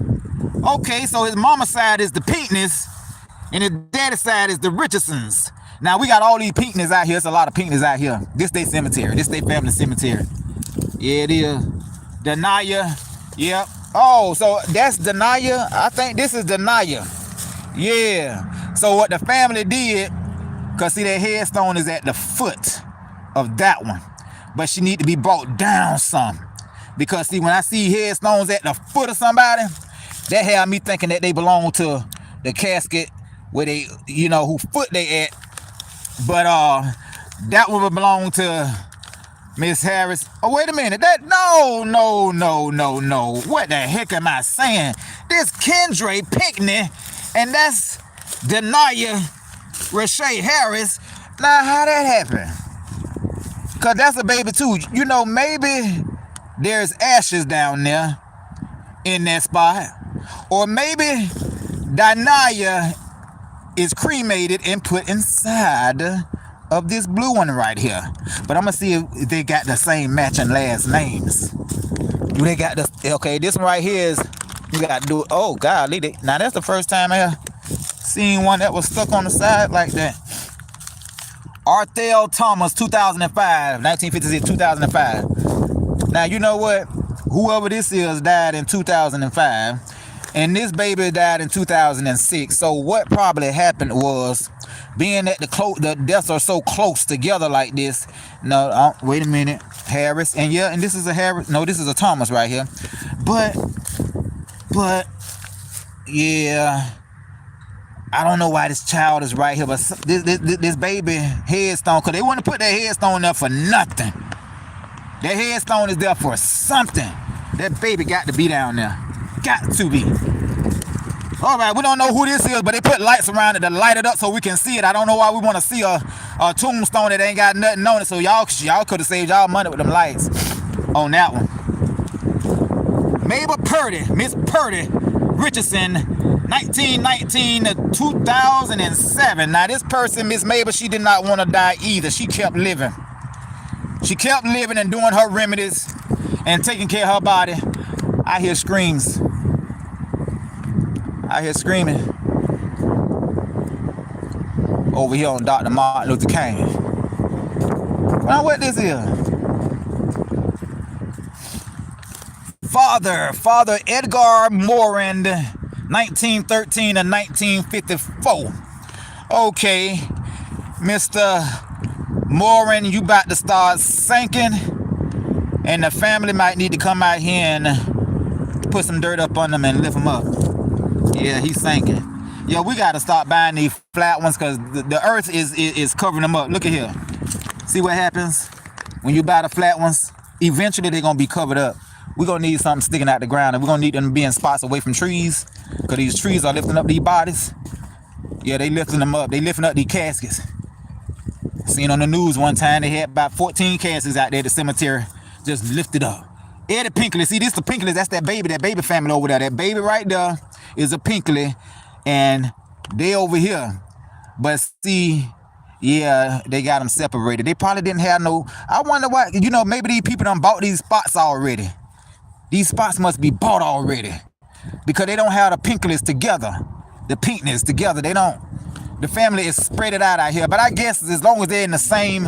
Okay, so his mama side is the Pinkness and his daddy side is the Richardsons. Now we got all these Pinkness out here. It's a lot of Pinkness out here. This they cemetery. This they family cemetery. Yeah, it is. Denaya. Yep. Oh, so that's Denaya. I think this is Denaya. Yeah. So what the family did, because see that headstone is at the foot of that one. But she need to be brought down some. Because see, when I see headstones at the foot of somebody, that had me thinking that they belong to the casket where they, you know, who foot they at. But that one would belong to Miss Harris. Oh, wait a minute. That no. What the heck am I saying? This Kendra Pinkney, and that's Denaya Rashay Harris. Now, how that happened? Because that's a baby, too. You know, maybe there's ashes down there in that spot. Or maybe Denaya is cremated and put inside of this blue one right here. But I'm going to see if they got the same matching last names. Do they got this? Okay, this one right here is, you got to do, oh, God. Now, that's the first time I seen one that was stuck on the side like that. Arthel Thomas, 2005, 1956, 2005. Now, you know what? Whoever this is died in 2005. And this baby died in 2006. So what probably happened was, being that the deaths are so close together like this. No, wait a minute. Harris. And yeah, and this is a Harris. No, this is a Thomas right here. But, yeah. I don't know why this child is right here. But this baby headstone, because they want to put that headstone there for nothing. That headstone is there for something. That baby got to be down there. Got to be. All right, we don't know who this is, but they put lights around it to light it up so we can see it. I don't know why we want to see a tombstone that ain't got nothing on it. So y'all could have saved y'all money with them lights on that one. Mabel Purdy, Miss Purdy Richardson, 1919 to 2007. Now this person, Miss Mabel, she did not want to die either. She kept living. She kept living and doing her remedies and taking care of her body. I hear screams. I hear screaming over here on Dr. Martin Luther King. Now what this is? Father Edgar Morin, 1913 to 1954. Okay, Mr. Morin, you about to start sinking, and the family might need to come out here and put some dirt up on them and lift them up. Yeah, he's sinking. Yo, we got to start buying these flat ones because the earth is covering them up. Look at here. See what happens? when you buy the flat ones, eventually they're gonna be covered up. We're gonna need something sticking out the ground, and we're gonna need them to be in spots away from trees, because these trees are lifting up these bodies. Yeah, they lifting them up. They lifting up these caskets. Seen on the news one time, they had about 14 caskets out there at the cemetery, just lifted up. Eddie Pinkley, see, this the Pinkley, that's that baby family over there. That baby right there is a Pinkley, and they over here. But see, yeah, they got them separated. They probably didn't have no, I wonder why, you know, maybe these people done bought these spots already. These spots must be bought already, because they don't have the Pinkleys together, the Pinkneys together. They don't, the family is spread it out here. But I guess as long as they're in the same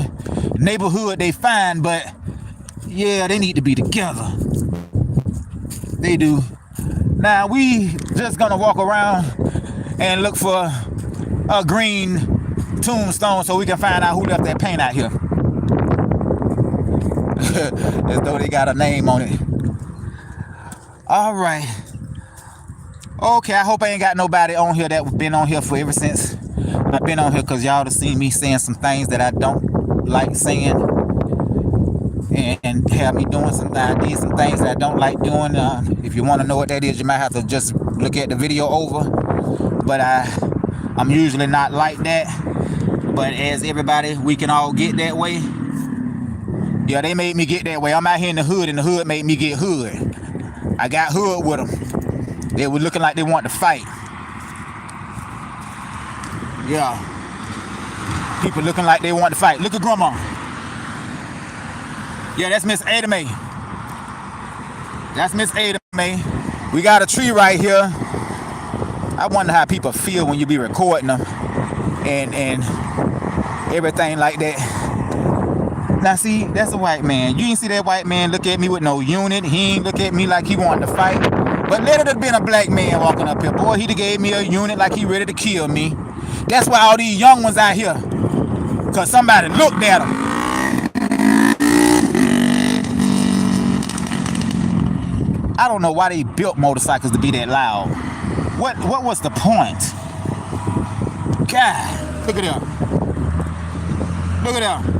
neighborhood, they fine. But yeah, they need to be together. They do. Now we just gonna walk around and look for a green tombstone so we can find out who left that paint out here. As though they got a name on it. All right. Okay, I hope I ain't got nobody on here that been on here for ever since I've been on here, because y'all have seen me saying some things that I don't like saying, and have me doing some things that I don't like doing. If you want to know what that is, you might have to just look at the video over. But I'm usually not like that. But as everybody, we can all get that way. Yeah, they made me get that way. I'm out here in the hood, and the hood made me get hood. I got hood with them. They were looking like they wanted to fight. Yeah. People looking like they want to fight. Look at Grandma. Yeah, that's Miss Ada Mae. That's Miss Ada Mae. We got a tree right here. I wonder how people feel when you be recording them and everything like that. Now see, that's a white man. You ain't see that white man look at me with no unit. He ain't look at me like he wanted to fight. But let it have been a black man walking up here. Boy, he'd have gave me a unit like he ready to kill me. That's why all these young ones out here, because somebody looked at them. I don't know why they built motorcycles to be that loud. What was the point? God, look at them. Look at them.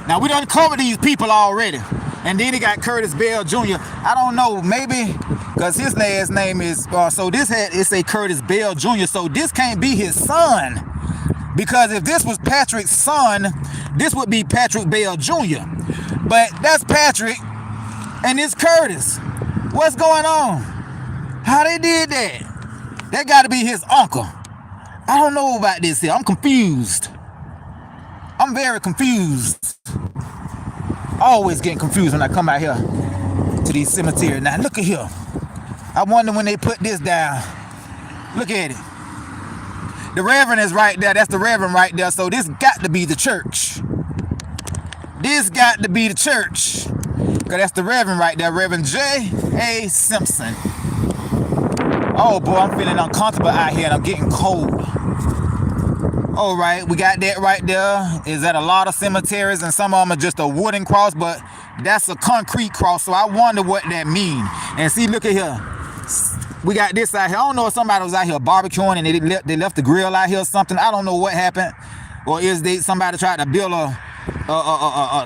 Now we done covered these people already. And then he got Curtis Bell Jr. I don't know, maybe because his last name is, so this it's a Curtis Bell Jr. So this can't be his son. Because if this was Patrick's son, this would be Patrick Bell Jr. But that's Patrick and it's Curtis. What's going on? How they did that? That got to be his uncle. I don't know about this here. I'm confused. I'm very confused. Always getting confused when I come out here to these cemeteries. Now look at here. I wonder when they put this down. Look at it. The Reverend is right there. That's the Reverend right there. So this got to be the church. This got to be the church. Because that's the Reverend right there. Reverend J.A. Simpson. Oh boy, I'm feeling uncomfortable out here and I'm getting cold. All right, we got that right there. Is that a lot of cemeteries, and some of them are just a wooden cross, but that's a concrete cross, so I wonder what that means. And see, look at here. We got this out here. I don't know if somebody was out here barbecuing and they left the grill out here or something. I don't know what happened. Or is somebody tried to build a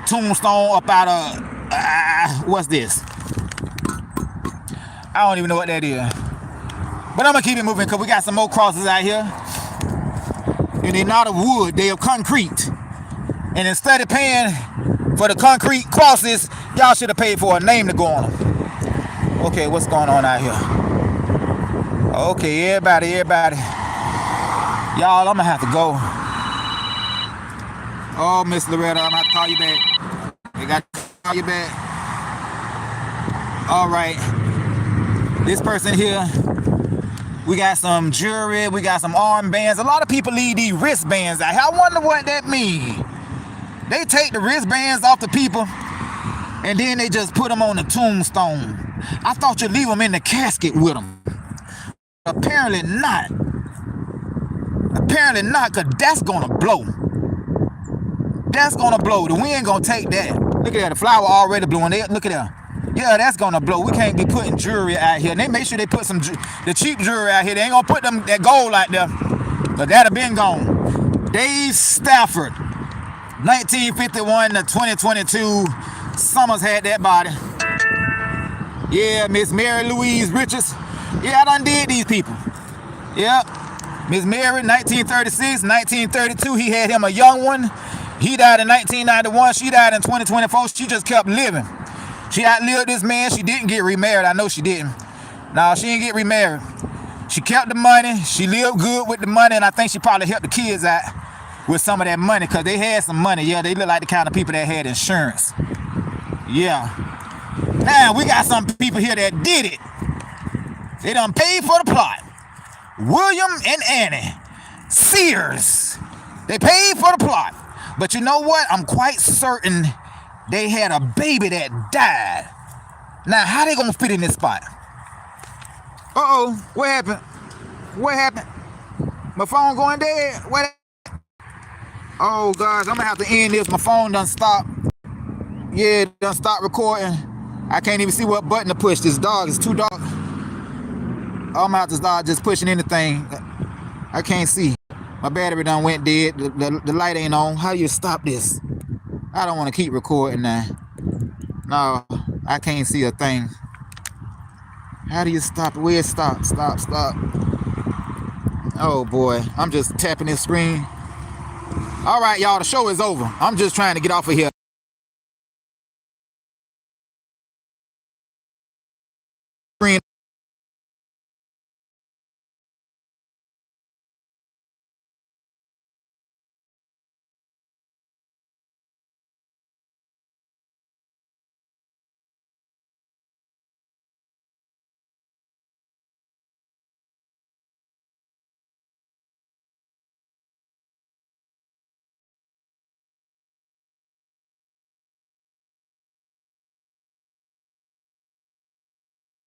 tombstone up out of, what's this? I don't even know what that is. But I'm going to keep it moving because we got some more crosses out here. And they're not of wood, they're of concrete. And instead of paying for the concrete crosses, y'all should have paid for a name to go on them. Okay, what's going on out here? Okay, everybody. Y'all, I'm gonna have to go. Oh, Miss Loretta, I'm gonna have to call you back. I got to call you back. All right. This person here, we got some jewelry, we got some armbands. A lot of people leave these wristbands out here. I wonder what that means. They take the wristbands off the people and then they just put them on the tombstone. I thought you'd leave them in the casket with them. Apparently not. Apparently not, because that's gonna blow. That's gonna blow. The wind gonna take that. Look at that, the flower already blowing. Look at that. Yeah, that's gonna blow. We can't be putting jewelry out here. And they make sure they put the cheap jewelry out here. They ain't gonna put that gold out there, but that'd have been gone. Dave Stafford, 1951 to 2022. Summers had that body. Yeah, Miss Mary Louise Richards. Yeah, I done did these people. Yep. Miss Mary, 1936, 1932. He had him a young one. He died in 1991. She died in 2024. She just kept living. She outlived this man. She didn't get remarried. I know she didn't. No, she didn't get remarried. She kept the money. She lived good with the money, and I think she probably helped the kids out with some of that money because they had some money. Yeah, they look like the kind of people that had insurance. Yeah. Now, we got some people here that did it. They done paid for the plot. William and Annie Sears. They paid for the plot. But you know what? I'm quite certain they had a baby that died. Now, how they gonna fit in this spot? Uh-oh, what happened? What happened? My phone going dead? What? Oh, gosh, I'm gonna have to end this. My phone done stopped. Yeah, it done stopped recording. I can't even see what button to push. This dog is too dark. I'm gonna have to start just pushing anything. I can't see. My battery done went dead. The light ain't on. How do you stop this? I don't want to keep recording now. No, I can't see a thing. How do you stop it? Where it stop? Stop. Oh boy, I'm just tapping this screen. All right, y'all, the show is over. I'm just trying to get off of here.